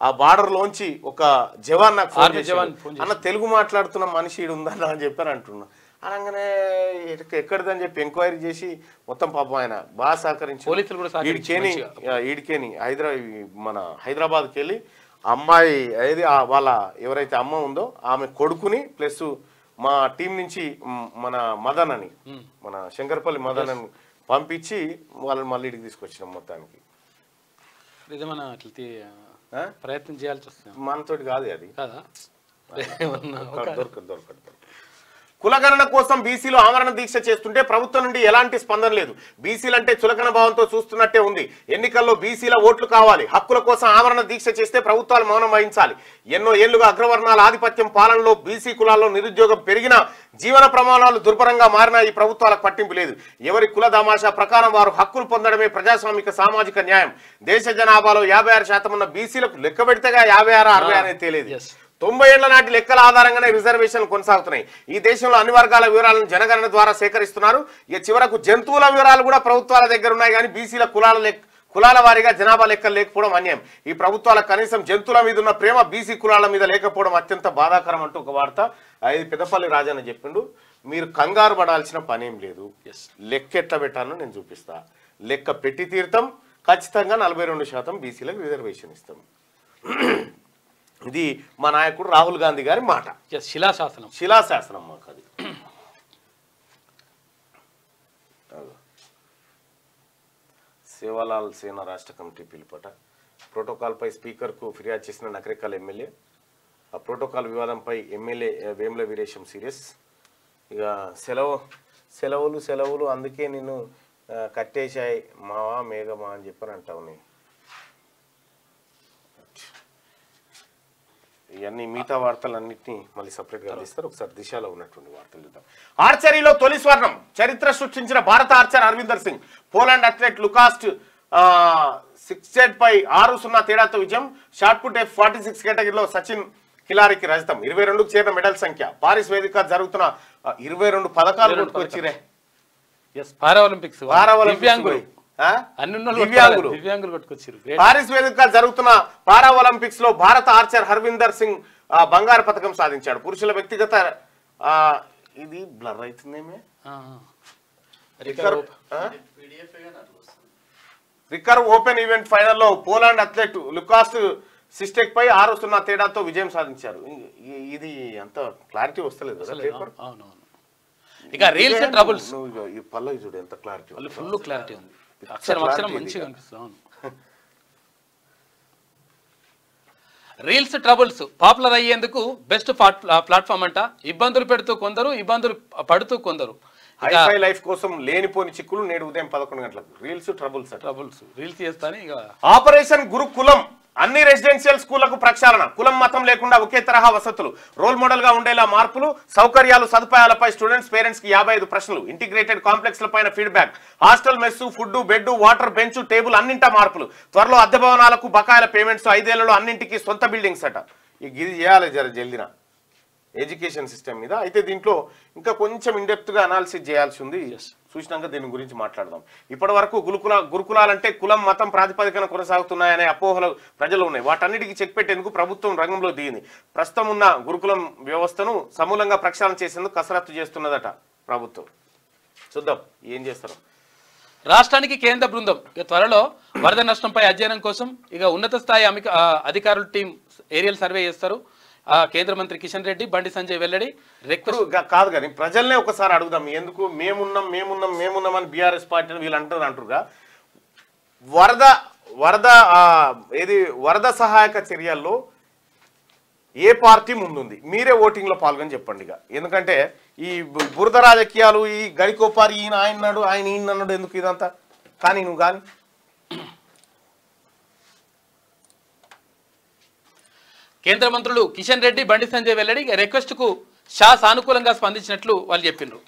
ఆ బార్డర్లోంచి ఒక జవాన్ నాకు ఫోన్ చేశాడు, అన్న తెలుగు మాట్లాడుతున్న మనిషి ఈడు ఉందన్న అని చెప్పారు అంటున్నా. అనగానే ఎక్కడిదని చెప్పి ఎంక్వైరీ చేసి మొత్తం పాపం ఆయన బాగా సహకరించి ఈడికేని మన హైదరాబాద్కి వెళ్ళి అమ్మాయి ఏది వాళ్ళ ఎవరైతే అమ్మ ఉందో ఆమె కొడుకుని ప్లస్ మా టీం నుంచి మన మదన్ అని మన శంకర్పల్లి మదన్ అని పంపించి వాళ్ళని మళ్ళీ ఇడికి తీసుకొచ్చినాం. మొత్తానికి ప్రయత్నం చేయాల్సి వస్తుంది, మనతోటి కాదు అది దొరకదు. కులగణన కోసం బీసీలు ఆమరణ దీక్ష చేస్తుంటే ప్రభుత్వం నుండి ఎలాంటి స్పందన లేదు. బీసీలంటే చులకన భావంతో చూస్తున్నట్టే ఉంది. ఎన్నికల్లో బీసీల ఓట్లు కావాలి. హక్కుల కోసం ఆమరణ దీక్ష చేస్తే ప్రభుత్వాలు మౌనం వహించాలి. ఎన్నో ఏళ్లుగా అగ్రవర్ణాల ఆధిపత్యం పాలనలో బీసీ కులాల్లో నిరుద్యోగం పెరిగినా జీవన ప్రమాణాలు దుర్భరంగా మారినా ఈ ప్రభుత్వాలకు పట్టింపు లేదు. ఎవరి కుల దామాషా ప్రకారం వారు హక్కులు పొందడమే ప్రజాస్వామిక సామాజిక న్యాయం. దేశ జనాభాలో 56% ఉన్న బీసీలకు లెక్క పెడితేగా 56, 60 అనేది తేలేదు. 90 ఏళ్ల నాటి లెక్కల ఆధారంగానే రిజర్వేషన్లు కొనసాగుతున్నాయి. ఈ దేశంలో అన్ని వర్గాల వివరాలను జనగణన ద్వారా సేకరిస్తున్నారు. ఇక చివరకు జంతువుల వివరాలు కూడా ప్రభుత్వాల దగ్గర ఉన్నాయి, కానీ బీసీల కులాల వారీగా జనాభా లెక్కలు లేకపోవడం అన్యాయం. ఈ ప్రభుత్వాలకు కనీసం జంతువుల మీద ఉన్న ప్రేమ బీసీ కులాల మీద లేకపోవడం అత్యంత బాధాకరం అంటూ ఒక వార్త ఇది పెద్దపల్లి రాజన్న చెప్పిండు. మీరు కంగారు పడాల్సిన పనేం లేదు. లెక్క ఎట్లా పెట్టాలో నేను చూపిస్తా. లెక్క పెట్టి తీర్థం. ఖచ్చితంగా 42% బీసీలకు రిజర్వేషన్ ఇస్తాం. ఇది మా నాయకుడు రాహుల్ గాంధీ గారి మాట. శిలాశాసనం మాకు అది. సేవాలాల్ సేన రాష్ట్ర కమిటీ పిలుపట. ప్రోటోకాల్పై స్పీకర్కు ఫిర్యాదు చేసిన నకరికల్ ఎమ్మెల్యే. ఆ ప్రోటోకాల్ వివాదంపై ఎమ్మెల్యే వేముల వీరేశం సీరియస్. ఇక సెలవులు అందుకే నిన్ను కట్టేశాయి మావా మేఘమా అని చెప్పని అంటావు. ఇవన్నీ మిగతా వార్తలన్నింటినీ మళ్ళీ సపరేట్గా అందిస్తారు. ఒకసారి దిశలో ఉన్నటువంటి వార్తలు చూద్దాం. ఆర్చరీలో తొలి స్వర్ణం చరిత్ర సృష్టించిన భారత archer Harvinder Singh. Poland athlete Lukasz 6 పై 6-0 తేడాతో విజయం. షార్ట్ పుట్ F46 కేటగిరీలో సచిన్ కిలారికి రజతం. 22కు చేరిన మెడల్ సంఖ్య. పారిస్ వేదిక జరుగుతున్న 22 పథకాలు కొట్టుకొచ్చిరే. పారిస్ వేదిక జరుగుతున్న పారా ఒలింపిక్స్ లో భారత ఆర్చర్ హర్విందర్ సింగ్ బంగారు పథకం సాధించాడు. పురుషుల వ్యక్తిగత ఇది బ్లర్ అవుతుందేమే రికర్వ్ ఓపెన్ ఈవెంట్ ఫైనల్లో పోలాండ్ అథ్లెట్ లుకాస్ సిస్టెక్ పై 6-0 తేడాతో విజయం సాధించారు. ఇది అంత క్లారిటీ వస్తలేదు కదా పేపర్. ఇక రీల్స్ ట్రబుల్స్ ఈ పల్లవి చూడు ఎంత క్లారిటీ, ఫుల్ క్లారిటీ ఉంది. అక్షరం మంచిగా కనిపిస్తుంది. రీల్స్ ట్రబుల్స్ పాపులర్ అయ్యేందుకు బెస్ట్ ప్లాట్ఫామ్ అంట. ఇబ్బందులు పెడుతూ కొందరు, ఇబ్బందులు పడుతూ కొందరు. హైఫై లైఫ్ కోసం లేనిపోని చిక్కులు నేడు ఉదయం 11 గంటలకు రీల్స్ ట్రబుల్స్ రీల్స్ చేస్తాను. ఇక ఆపరేషన్ గురుకులం అన్ని రెసిడెన్షియల్ స్కూళ్లకు ప్రక్షాళన, కులం మతం లేకుండా ఒకే తరహా వసతులు, రోల్ మోడల్ గా ఉండేలా మార్పులు, సౌకర్యాలు సదుపాయాలపై స్టూడెంట్స్ పేరెంట్స్ కి 55 ప్రశ్నలు, ఇంటిగ్రేటెడ్ కాంప్లెక్స్ల పైన feedback, hostel mess, food, bed, water, bench, table అన్నింటా మార్పులు, త్వరలో అద్దె భవనాలకు బకాయిల పేమెంట్స్, 5 ఏళ్లలో అన్నింటికి సొంత బిల్డింగ్స్ అట. ఇది చేయాలి జల్దిన ఎడ్యుకేషన్ సిస్టమ్ మీద. అయితే దీంట్లో ఇంకా కొంచెం ఇండెప్త్గా అనాలిసిస్ చేయాల్సి ఉంది. చూసినాక దీని గురించి మాట్లాడదాం. ఇప్పటి వరకు గురుకులాలంటే కులం మతం ప్రాతిపదికన కొనసాగుతున్నాయనే అపోహలు ప్రజలు ఉన్నాయి. వాటన్నిటికీ చెక్ పెట్టేందుకు ప్రభుత్వం రంగంలో దిగింది. ప్రస్తుతం ఉన్న గురుకులం వ్యవస్థను సమూలంగా ప్రక్షాళన చేసేందుకు కసరత్తు చేస్తున్నదట ప్రభుత్వం. చూద్దాం ఏం చేస్తారు. రాష్ట్రానికి కేంద్ర బృందం త్వరలో వరద నష్టంపై అధ్యయనం కోసం ఉన్నత స్థాయి అధికారుల టీం ఏరియల్ సర్వే చేస్తారు. కేంద్ర మంత్రి కిషన్ రెడ్డి, బండి సంజయ్ వెల్లడి. కాదు కానీ ప్రజల్నే ఒకసారి అడుగుదాం. ఎందుకు మేమున్నాం అని బీఆర్ఎస్ పార్టీని వీళ్ళు అంటారుగా. వరద సహాయక చర్యల్లో ఏ పార్టీ ముందుంది? మీరే ఓటింగ్ లో పాల్గొని చెప్పండి. ఎందుకంటే ఈ బురద రాజకీయాలు, ఈ గడికోపారి ఈయన ఈయన అన్నాడు ఎందుకు ఇదంతా? కానీ నువ్వు కానీ కేంద్ర మంత్రులు కిషన్ రెడ్డి, బండి సంజయ్ వెల్లడి రిక్వెస్ట్ కు షా సానుకూలంగా స్పందించినట్లు వాళ్ళు చెప్పినారు.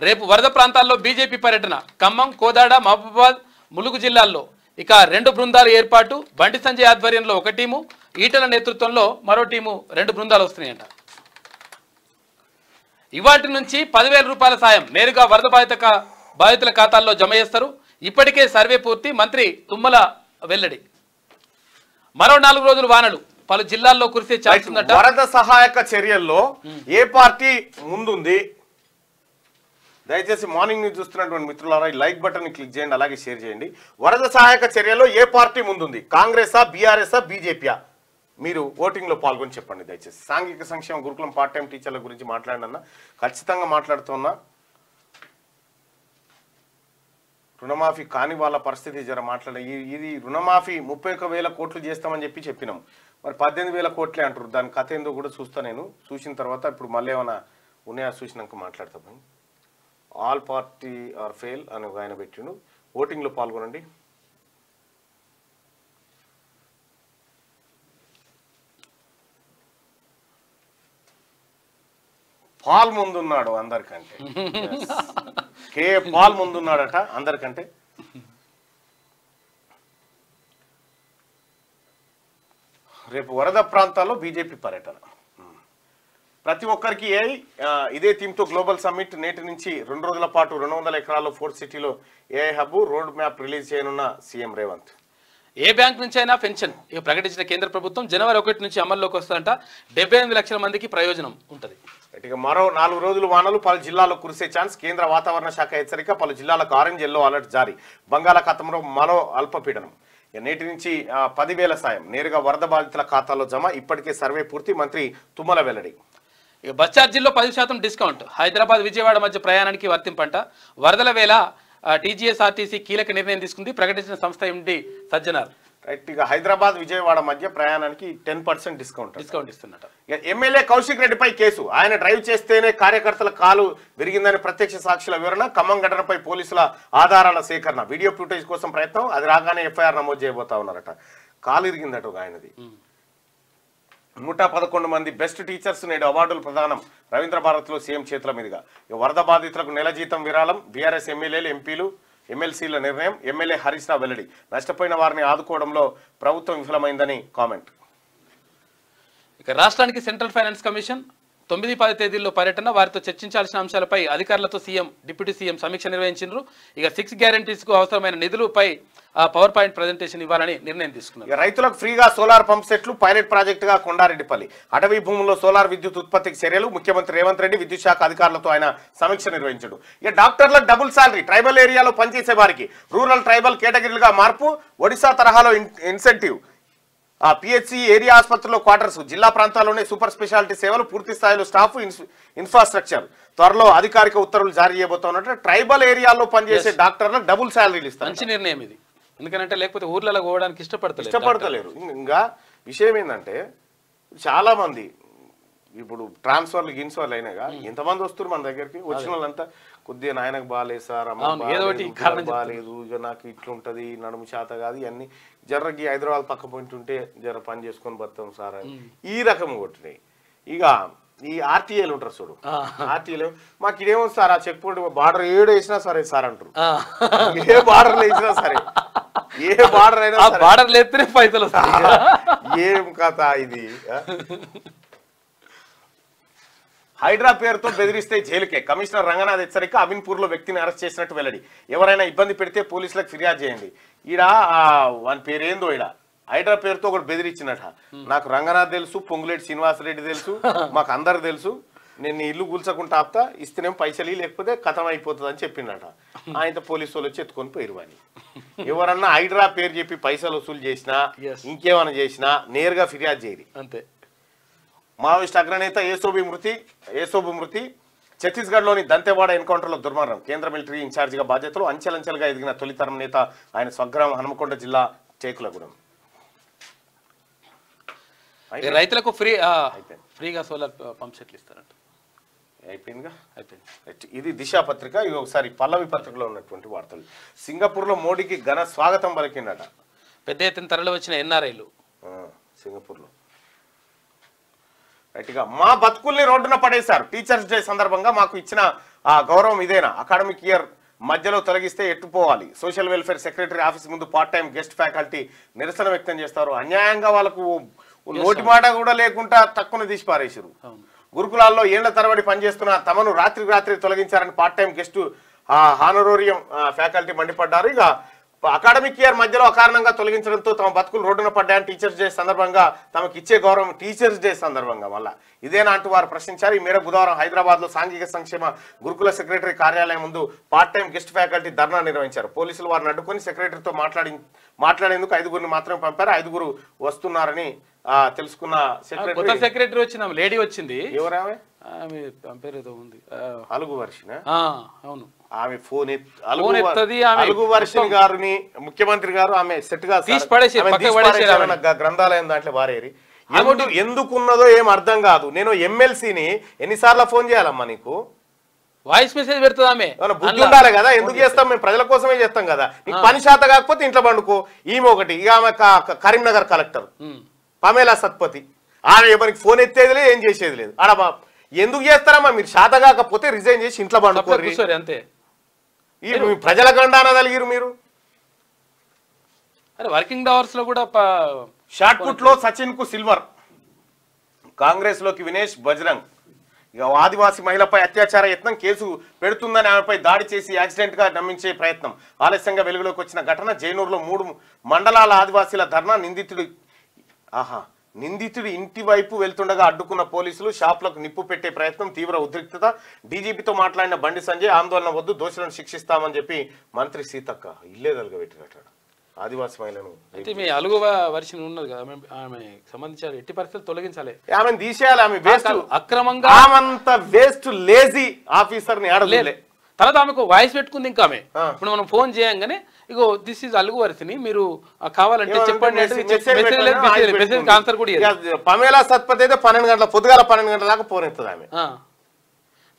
రేపు వరద ప్రాంతాల్లో బీజేపీ పర్యటన, ఖమ్మం, కోదాడ, మహబూబాబాద్, ములుగు జిల్లాల్లో 2 బృందాలు ఏర్పాటు. బండి సంజయ్ ఆధ్వర్యంలో ఒక టీము, ఈటల నేతృత్వంలో మరో టీము, 2 బృందాలు వస్తున్నాయంట. ఇవాటి నుంచి 10,000 రూపాయల సాయం నేరుగా వరద బాధితుల ఖాతాల్లో జమ చేస్తారు. ఇప్పటికే సర్వే పూర్తి. మంత్రి తుమ్మల వెల్లడి. మరో 4 రోజులు వానలు పలు జిల్లాల్లో కురిసే ఛాన్స్ ఉందట. వరద సహాయక చర్యల్లో ఏ పార్టీ ముందుంది? దయచేసి మార్నింగ్ న్యూస్ చూస్తున్నటువంటి మిత్రులారా ఈ లైక్ బటన్ ని క్లిక్ చేయండి, అలాగే షేర్ చేయండి. వరద సహాయక చర్యల్లో ఏ పార్టీ ముందుంది? కాంగ్రెసా, బీఆర్ఎస్ఆ, బీజేపీయా? మీరు ఓటింగ్ లో పాల్గొని చెప్పండి దయచేసి. సాంఘిక సంక్షేమ గురుకులం పార్ట్ టైం టీచర్ల గురించి మాట్లాడినా ఖచ్చితంగా మాట్లాడుతున్నా. రుణమాఫీ కాని వాళ్ళ పరిస్థితి జర మాట్లాడే. ఇది రుణమాఫీ 31,000 కోట్లు చేస్తామని చెప్పినాం. మరి 18,000 కోట్లే అంటారు. దాని కథ ఏందో కూడా చూస్తా. నేను చూసిన తర్వాత ఇప్పుడు మళ్ళీ ఏమైనా ఉన్నాయా చూసినాక మాట్లాడతాం. ఆల్ పార్టీ ఆర్ ఫెయిల్ అని ఒక ఆయన పెట్టిండు. ఓటింగ్లో పాల్గొనండి. పాల్ ముందున్నాడు అందరికంటే. పాల్ ముందున్నాడట అందరికంటే. రేపు వరద ప్రాంతాల్లో బీజేపీ పర్యటన. ప్రతి ఒక్కరికి ఇదే థీమ్తో గ్లోబల్ సమ్మిట్. నేటి నుంచి 2 రోజుల పాటు 200 ఎకరాల్లో 4 సిటీలో AI hub road map release చేయనున్న సీఎం రేవంత్. ఏ బ్యాంక్ నుంచి అయినా పెన్షన్ ప్రకటించిన కేంద్ర ప్రభుత్వం జనవరి 1 నుంచి అమల్లోకి వస్తుందంట. 78 లక్షల మందికి ప్రయోజనం ఉంటుంది. ఇక మరో 4 రోజులు వానలు పలు జిల్లాల్లో కురిసే ఛాన్స్. కేంద్ర వాతావరణ శాఖ హెచ్చరిక. పలు జిల్లాలకు ఆరెంజ్, ఎల్లో అలర్ట్ జారీ. బంగాళాఖాతంలో మరో అల్పపీడనం. నేటి నుంచి 10,000 సాయం నేరుగా వరద బాధితుల ఖాతాలో జమ. ఇప్పటికే సర్వే పూర్తి. మంత్రి తుమ్మల వెల్లడి. బస్ ఛార్జీల్లో 10% డిస్కౌంట్. హైదరాబాద్, విజయవాడ మధ్య ప్రయాణానికి వర్తింపంట. వరదల వేళ టీజీఎస్ఆర్టీసీ కీలక నిర్ణయం తీసుకుంది. ప్రకటించిన సంస్థ ఎండి సజ్జనార్. రైట్. ఇక హైదరాబాద్, విజయవాడ మధ్య ప్రయాణానికి 10% డిస్కౌంట్ ఇస్తున్నట. ఎమ్మెల్యే కౌశిక్ రెడ్డిపై కేసు. ఆయన డ్రైవ్ చేస్తేనే కార్యకర్తల కాలు విరిగిందని ప్రత్యక్ష సాక్షుల వివరణ. ఖమ్మం ఘటనపై పోలీసుల ఆధారాల సేకరణ. వీడియో ఫుటేజ్ కోసం ప్రయత్నం. అది రాగానే ఎఫ్ఐఆర్ నమోదు చేయబోతా ఉన్నారట. కాలు ఇరిగిందట ఒక ఆయనది. 111 మంది బెస్ట్ టీచర్స్ నేడు అవార్డులు ప్రదానం. రవీంద్ర భారత్లో సీఎం చేతుల మీదుగా. వరద బాధితులకు నెల జీతం విరాళం. బీఆర్ఎస్ ఎమ్మెల్యేలు, ఎంపీలు, ఎమ్మెల్సీల నిర్ణయం. ఎమ్మెల్యే హరీష్ రావు వెల్లడి. నష్టపోయిన వారిని ఆదుకోవడంలో ప్రభుత్వం విఫలమైందని కామెంట్. ఇక రాష్ట్రానికి సెంట్రల్ ఫైనాన్స్ కమిషన్ 9-10 తేదీల్లో పర్యటన. వారితో చర్చించాల్సిన అంశాలపై అధికారులతో సీఎం, డిప్యూటీ సీఎం సమీక్ష నిర్వహించారు. ఇక 6 గ్యారంటీస్ కు అవసరమైన నిధులపై పవర్ పాయింట్ ప్రజెంటేషన్ ఇవ్వాలని నిర్ణయం తీసుకున్నారు. రైతులకు ఫ్రీగా సోలార్ పంప్ సెట్లు. పైలట్ ప్రాజెక్టుగా కొండారెడ్డిపల్లి. అటవీ భూముల్లో సోలార్ విద్యుత్ ఉత్పత్తికి చర్యలు. ముఖ్యమంత్రి రేవంత్ రెడ్డి విద్యుత్ శాఖ అధికారులతో ఆయన సమీక్ష నిర్వహించాడు. ఇక డాక్టర్లకు డబుల్ శాలరీ. ట్రైబల్ ఏరియాలో పనిచేసే వారికి రూరల్, ట్రైబల్ కేటగిరీలుగా మార్పు. ఒడిశా తరహాలో ఇన్సెంటివ్. పిహెచ్సి ఏరియా ఆసుపత్రిలో క్వార్టర్స్. జిల్లా ప్రాంతాల్లోనే సూపర్ స్పెషాలిటీ సేవలు. పూర్తి స్థాయిలో స్టాఫ్, ఇన్ఫ్రాస్ట్రక్చర్. త్వరలో అధికారిక ఉత్తర్వులు జారీ చేయబోతున్నట్టు. ట్రైబల్ ఏరియాలో పనిచేసే డాక్టర్లకు డబుల్ శాలరీలు ఇస్తారు. మంచి నిర్ణయం ఇది. ఎందుకంటే లేకపోతే ఊర్లలో పోవడానికి ఇష్టపడతలేరు. ఇంకా విషయం ఏంటంటే చాలా మంది ఇప్పుడు ట్రాన్స్ఫర్లు గిన్స్ఫర్లు అయినాయిగా ఎంతమంది వస్తారు మన దగ్గరికి వచ్చిన వాళ్ళంతా కొద్దిగా నాయనకు బాగాలేదు సార్ అమ్మ బాగాలేదు ఇక నాకు ఇట్లుంటది నడుము చేత కాదు ఇవన్నీ జర్రకి హైదరాబాద్ పక్క పోయింటుంటే జర పని చేసుకొని బతాం సార్ అని ఈ రకం కొట్టినాయి. ఇక ఈ ఆర్టీఏలు ఉంటారు చూడు, ఆర్టీఏలు మాకు ఇదేమో సార్ ఆ చెక్ పోస్ట్ బార్డర్ ఏడు వేసినా సరే సార్ అంటారు. ఏ బార్డర్లు వేసినా సరే, ఏ బార్డర్ అయినా బార్డర్ లేస్తేనే పైసలు వస్తాయి. ఏం కథ ఇది. హైడ్రా పేరుతో బెదిరిస్తే జైలుకే కమిషనర్ రంగనాథ్ హెచ్చరిక. అమీన్పూర్ లో వ్యక్తిని అరెస్ట్ చేసినట్టు వెల్లడి. ఎవరైనా ఇబ్బంది పెడితే పోలీసులకు ఫిర్యాదు చేయండి. ఈడ వాని పేరు ఏందో ఈడ హైడ్రా పేరుతో ఒకటి బెదిరించినట. నాకు రంగనాథ్ తెలుసు, పొంగులేటి శ్రీనివాసరెడ్డి తెలుసు, మాకు అందరు తెలుసు. నేను ఇల్లు కూల్చకుంటా ఆపుతా, ఇస్తేనేమో పైసలు లేకపోతే కథం అయిపోతుంది అని చెప్పిండట. ఆయన పోలీసు వాళ్ళు వచ్చి ఎత్తుకొని పోయిరు అని. ఎవరన్నా హైడ్రా పేరు చెప్పి పైసలు వసూలు చేసినా ఇంకేమైనా చేసినా నేరుగా ఫిర్యాదు చేయరు అంతే. మావోయిస్ట్ అగ్రనేత ఏసోబు మృతి ఛత్తీస్గఢ్లోని దంతెవాడ ఎన్కౌంటర్లో దుర్మరణం. కేంద్ర మిలిటరీ ఇన్ఛార్జిగా బాధ్యతలు. అంచెలంచెలుగా ఎదిగిన తొలితరం నేత ఆయన స్వగ్రామం హనుమకొండ జిల్లా చేకులగూడెం. రైతులకు ఫ్రీగా సోలార్ పంప్ సెట్లు ఇస్తారంట. అయిపోయిందిగా, అయిపోయింది. ఇది దిశ పత్రిక. ఇది ఒకసారి పల్లవి పత్రికలో ఉన్నటువంటి వార్తలు. సింగపూర్లో మోడీకి ఘన స్వాగతం పలికిందట. పెద్ద ఎత్తున తరలి వచ్చిన ఎన్ఆర్ఐలు సింగపూర్లో. రైట్గా మా బతుకుల్ని రోడ్డున పడేశారు. టీచర్స్ డే సందర్భంగా మాకు ఇచ్చిన గౌరవం ఇదేనా? అకాడమిక్ ఇయర్ మధ్యలో తొలగిస్తే ఎట్టుపోవాలి. సోషల్ వెల్ఫేర్ సెక్రటరీ ఆఫీస్ ముందు పార్ట్ టైం గెస్ట్ ఫ్యాకల్టీ నిరసన వ్యక్తం చేస్తారు. అన్యాయంగా వాళ్ళకు నోటి మాట కూడా లేకుండా తక్కువ తీసి పారేసారు. గురుకులాల్లో ఏళ్ల తరబడి పనిచేస్తున్న తమను రాత్రి తొలగించారని part time guest honorarium faculty మండిపడ్డారు. ఇక అకాడమిక్ ఇయర్ మధ్యలో అకారణంగా తొలగించడంతో తమ బతుకులు రోడ్డున పడ్డాయని టీచర్స్ డే సందర్భంగా తమకు ఇచ్చే గౌరవం టీచర్స్ డే సందర్భంగా మళ్ళా ఇదేనా అంటూ వారు ప్రశ్నించారు. ఈ మేరకు బుధవారం హైదరాబాద్ లో సాంఘిక సంక్షేమ గురుకుల సెక్రటరీ కార్యాలయం ముందు పార్ట్ టైం గెస్ట్ ఫ్యాకల్టీ ధర్నా నిర్వహించారు. పోలీసులు వారిని అడ్డుకొని సెక్రటరీతో మాట్లాడేందుకు 5గురిని మాత్రమే పంపారు. 5గురు వస్తున్నారని తెలుసుకున్న సెక్రటరీ వచ్చిన లేడీ వచ్చింది. ఎవరామె? పేరు ఏదో ఉంది, అలుగు వర్షిన. అవును, ఆమె ఫోన్ అలుగు వర్షిని గారిని ముఖ్యమంత్రి గారు ఆమె సెట్ గా గ్రంథాలయం దాంట్లో వారేరి ఎందుకున్నదో ఏం అర్థం కాదు. నేను ఎమ్మెల్సీని ఎన్నిసార్లు ఫోన్ చేయాలమ్మా నీకు? వాయిస్ మెసేజ్ పెడుతుంది ఆమె. బుద్ధి ఉండాలి కదా. ఎందుకు చేస్తాం? మేము ప్రజల కోసమే చేస్తాం కదా. నీకు పని శాత కాకపోతే ఇంట్లో పండుకో. ఈమె ఒకటి. ఇక ఆమె కరీంనగర్ కలెక్టర్ పమేలా సత్పతి. ఆమె ఎవరికి ఫోన్ ఎత్తేది లేదు, ఏం చేసేది లేదు. ఆడ ఎందుకు చేస్తారమ్మా? మీరు శాత కాకపోతే రిజైన్ చేసి ఇంట్లో పండుకోరు అంతే. ఈ ప్రజల గండాన కలిగిరు మీరు. అరే వర్కింగ్ అవర్స్ లో కూడా షార్ట్ పుట్ లో సచిన్ కు సిల్వర్. కాంగ్రెస్ లోకి వినేష్ బజరంగ్. ఇక ఆదివాసీ మహిళపై అత్యాచార యత్నం కేసు పెడుతుందని ఆమెపై దాడి చేసి యాక్సిడెంట్ గా నమ్మించే ప్రయత్నం. ఆలస్యంగా వెలుగులోకి వచ్చిన ఘటన. జైనూరులో 3 మండలాల ఆదివాసీల ధర్నా. నిందితుడి ఇంటి వైపు వెళ్తుండగా అడ్డుకున్న పోలీసులు. షాపులకు నిప్పు పెట్టే ప్రయత్నం. తీవ్ర ఉద్రిక్తత. డీజీపీతో మాట్లాడిన బండి సంజయ్ ఆందోళన వద్దు, దోషులను శిక్షిస్తామని చెప్పి మంత్రి సీతక్క ఇల్లే తలగబెట్టినట్టు ఆదివాసీ మహిళను. అయితే మీ అలుగు వర్షం ఉన్నది కదా, ఆమె సంబంధించిన ఎట్టి పరిస్థితులు తొలగించాలి, ఆమెను తీసేయాలి. ఆమె వేస్ట్, అక్రమంగా ఆమంత వేస్ట్ లేజీ ఆఫీసర్ ని ఆడలే. తర్వాత ఆమెకు వాయిస్ పెట్టుకుంది. ఇంకా ఆమె ఇప్పుడు మనం ఫోన్ చేయంగానే ఇగో దిస్ ఈజ్ అలుగు వర్షిని, మీరు కావాలంటే చెప్పండి. పమేలా సత్పతి అయితే 12 గంటల పొద్దుగాల 12 గంటల దాకా ఫోన్ ఎత్తుంది ఆమె.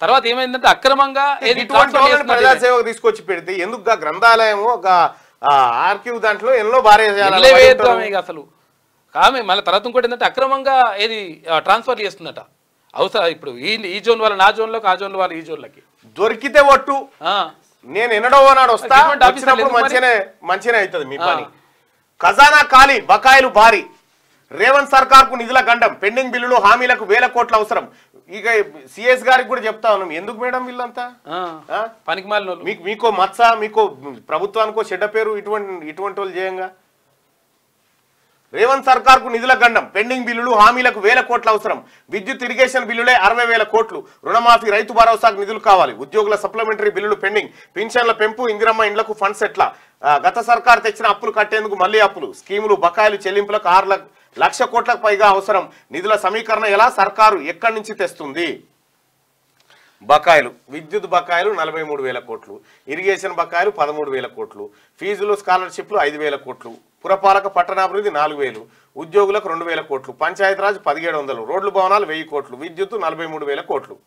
తర్వాత ఏమైందంటే అక్రమంగా ప్రజాసేవకు తీసుకొచ్చి పెడితే ఎందుకు గ్రంథాలయం ఒక ఆర్కివ్ దాంట్లో ఎన్నో భారీ అసలు ఆమె మళ్ళీ తర్వాత ఇంకోటి ఏంటంటే అక్రమంగా ఏది ట్రాన్స్ఫర్ చేస్తుందట. అవసరం ఇప్పుడు ఈ జోన్ వాళ్ళ నా జోన్ లోకి, ఆ జోన్ వాళ్ళు ఈ జోన్లకి దొరికితే ఒట్టు. నేను ఎన్నడో నాడు వస్తా, వచ్చినప్పుడు మంచిగానే అవుతుంది మీ పని. ఖజానా ఖాళీ, బకాయిలు భారీ. రేవంత్ సర్కార్ కు నిధుల గండం. పెండింగ్ బిల్లులు, హామీలకు 1000 కోట్ల అవసరం. ఇక సిఎస్ గారికి కూడా చెప్తా ఉన్నాం, ఎందుకు మేడం వీళ్ళంతా పనికి మీకో మత్స, మీకో ప్రభుత్వానికో చెడ్డ పేరు ఇటువంటి వాళ్ళు చేయంగా. రేవంత్ సర్కార్ కు నిధుల గండం. పెండింగ్ బిల్లులు, హామీలకు 1000 కోట్ల అవసరం. విద్యుత్ ఇరిగేషన్ బిల్లులే 60,000 కోట్లు. రుణమాఫీ, రైతు భరోసాకు నిధులు కావాలి. ఉద్యోగుల సప్లిమెంటరీ బిల్లులు పెండింగ్. పింఛన్ల పెంపు, ఇందిరమ్మ ఇండ్లకు ఫండ్స్ ఎట్లా? గత సర్కార్ తెచ్చిన అప్పులు కట్టేందుకు మళ్లీ అప్పులు. స్కీములు, బకాయిలు చెల్లింపులకు 6 లక్ష కోట్లకు పైగా అవసరం. నిధుల సమీకరణ ఎలా? సర్కారు ఎక్కడి నుంచి తెస్తుంది? బకాయిలు, విద్యుత్ బకాయిలు 43,000 కోట్లు. ఇరిగేషన్ బకాయిలు 13,000 కోట్లు. ఫీజులు, స్కాలర్షిప్లు 5,000 కోట్లు. పురపాలక పట్టణాభివృద్ధి 4,000, ఉద్యోగులకు 2,000 కోట్లు, పంచాయతీరాజ్ 1,700, రోడ్లు భవనాలు 1,000 కోట్లు, విద్యుత్ 43,000 కోట్లు.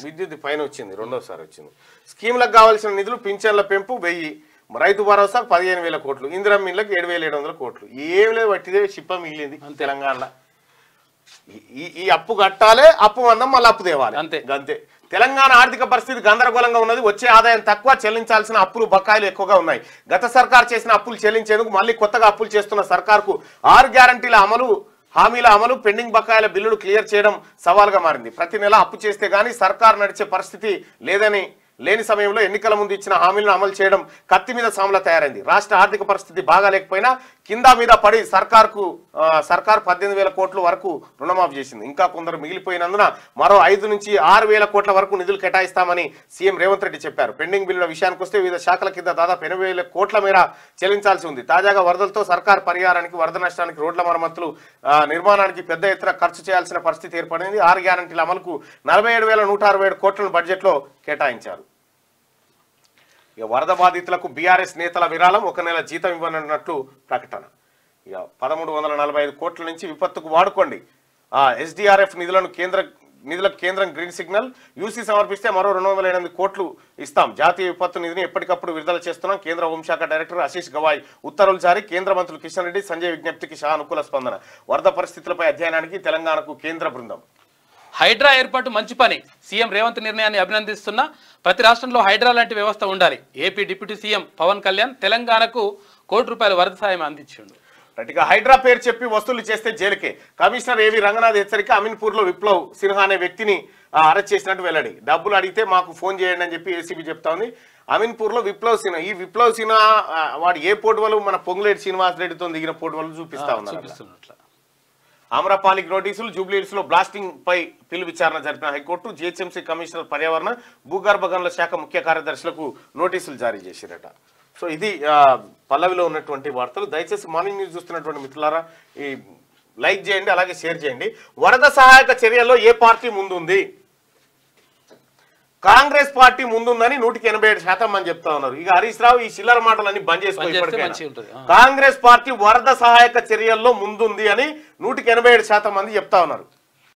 విద్యుత్ పైన వచ్చింది, రెండోసారి వచ్చింది. స్కీములకు కావాల్సిన నిధులు పింఛన్ల పెంపు 1000, రైతు భరోసా 15,000 కోట్లు, ఇందిరమ్మ ఇళ్ళకి 7,700 కోట్లు. ఏం లేదు, పట్టిదే చిప్ప మిగిలింది తెలంగాణలో. ఈ అప్పు కట్టాలి, అప్పు మందం మళ్ళీ అప్పు తేవాలి, అంతే. తెలంగాణ ఆర్థిక పరిస్థితి గందరగోళంగా ఉన్నది. వచ్చే ఆదాయం తక్కువ, చెల్లించాల్సిన అప్పులు బకాయిలు ఎక్కువగా ఉన్నాయి. గత సర్కార్ చేసిన అప్పులు చెల్లించేందుకు మళ్ళీ కొత్తగా అప్పులు చేస్తున్న సర్కార్కు 6 గ్యారంటీల అమలు, హామీల అమలు, పెండింగ్ బకాయిల బిల్లులు క్లియర్ చేయడం సవాల్గా మారింది. ప్రతి నెల అప్పు చేస్తే గానీ సర్కార్ నడిచే పరిస్థితి లేని సమయంలో ఎన్నికల ముందు ఇచ్చిన హామీలను అమలు చేయడం కత్తి మీద సాములా తయారైంది. రాష్ట్ర ఆర్థిక పరిస్థితి బాగా లేకపోయినా కింద మీద పడి సర్కార్ 18,000 కోట్ల వరకు రుణమాఫీ చేసింది. ఇంకా కొందరు మిగిలిపోయినందున మరో 5 నుంచి 6,000 కోట్ల వరకు నిధులు కేటాయిస్తామని సీఎం రేవంత్ రెడ్డి చెప్పారు. పెండింగ్ బిల్లుల విషయానికి వస్తే వివిధ శాఖల కింద దాదాపు 80,000 కోట్ల మేర చెల్లించాల్సి ఉంది. తాజాగా వరదలతో సర్కార్ పరిహారానికి, వరద నష్టానికి, రోడ్ల మరమ్మతులు నిర్మాణానికి పెద్ద ఎత్తున ఖర్చు చేయాల్సిన పరిస్థితి ఏర్పడింది. 6 గ్యారంటీల అమలుకు 47,167 కోట్లను బడ్జెట్లో కేటాయించారు. ఇక వరద బాధితులకు బీఆర్ఎస్ నేతల విరాళం, 1 నెల జీతం ఇవ్వనున్నట్లు ప్రకటన. ఇక 1,345 కోట్ల నుంచి విపత్తుకు వాడుకోండి. SDRF నిధులకు కేంద్రం గ్రీన్ సిగ్నల్, యూసీ సమర్పిస్తే మరో 208 కోట్లు ఇస్తాం. జాతీయ విపత్తు నిధిని ఎప్పటికప్పుడు విడుదల చేస్తున్నాం. కేంద్ర హోంశాఖ డైరెక్టర్ ఆశీష్ గవాయ్ ఉత్తర్వులు జారీ. కేంద్ర మంత్రులు కిషన్ రెడ్డి, సంజయ్ విజ్ఞప్తికి షా అనుకూల స్పందన. వరద పరిస్థితులపై అధ్యయనానికి తెలంగాణకు కేంద్ర బృందం. హైడ్రా ఏర్పాటు మంచి పని, సీఎం రేవంత్ నిర్ణయాన్ని అభినందిస్తున్నా. ప్రతి రాష్ట్రంలో హైడ్రా లాంటి వ్యవస్థ ఉండాలి. AP deputy CM Pawan Kalyan తెలంగాణకు ₹1 వరద సాయం అందించిండు. ఇక హైడ్రా పేరు చెప్పి వసూలు చేస్తే జైలుకే. కమిషనర్ ఏవి రంగనాథ్ హెచ్చరిక. అమీన్పూర్లో విప్లవ్ సిన్హా అనే వ్యక్తిని అరెస్ట్ చేసినట్టు వెల్లడి. డబ్బులు అడిగితే మాకు ఫోన్ చేయండి అని చెప్పి ఏసీబీ చెప్తా ఉంది. అమీన్పూర్లో విప్లవ్ సిన్హా, ఈ విప్లవ్ సిన్హా వాడు ఏ పోటువలు మన పొంగులేటి శ్రీనివాస్ రెడ్డితో దిగిన పోటువలు చూపిస్తా ఉన్నారు. ఆమ్రపాలికి నోటీసులు. జూబ్లీహిల్స్ లో బ్లాస్టింగ్ పై పిలు విచారణ జరిపిన హైకోర్టు. జీహెచ్ఎంసీ కమిషనర్ పర్యావరణ, భూగర్భ గనుల శాఖ ముఖ్య కార్యదర్శులకు నోటీసులు జారీ చేసిరట. సో ఇది పల్లవిలో ఉన్నటువంటి వార్తలు. దయచేసి మార్నింగ్ న్యూస్ చూస్తున్నటువంటి మిత్రులారా ఈ లైక్ చేయండి, అలాగే షేర్ చేయండి. వరద సహాయక చర్యల్లో ఏ పార్టీ ముందుంది? కాంగ్రెస్ పార్టీ ముందుందని 187% అని చెప్తా ఉన్నారు. ఇక హరీష్ రావు ఈ చిల్లర మాటలన్నీ బంద్ చేసుకోవాలి. కాంగ్రెస్ పార్టీ వరద సహాయక చర్యల్లో ముందుంది అని 187% మంది చెప్తా ఉన్నారు.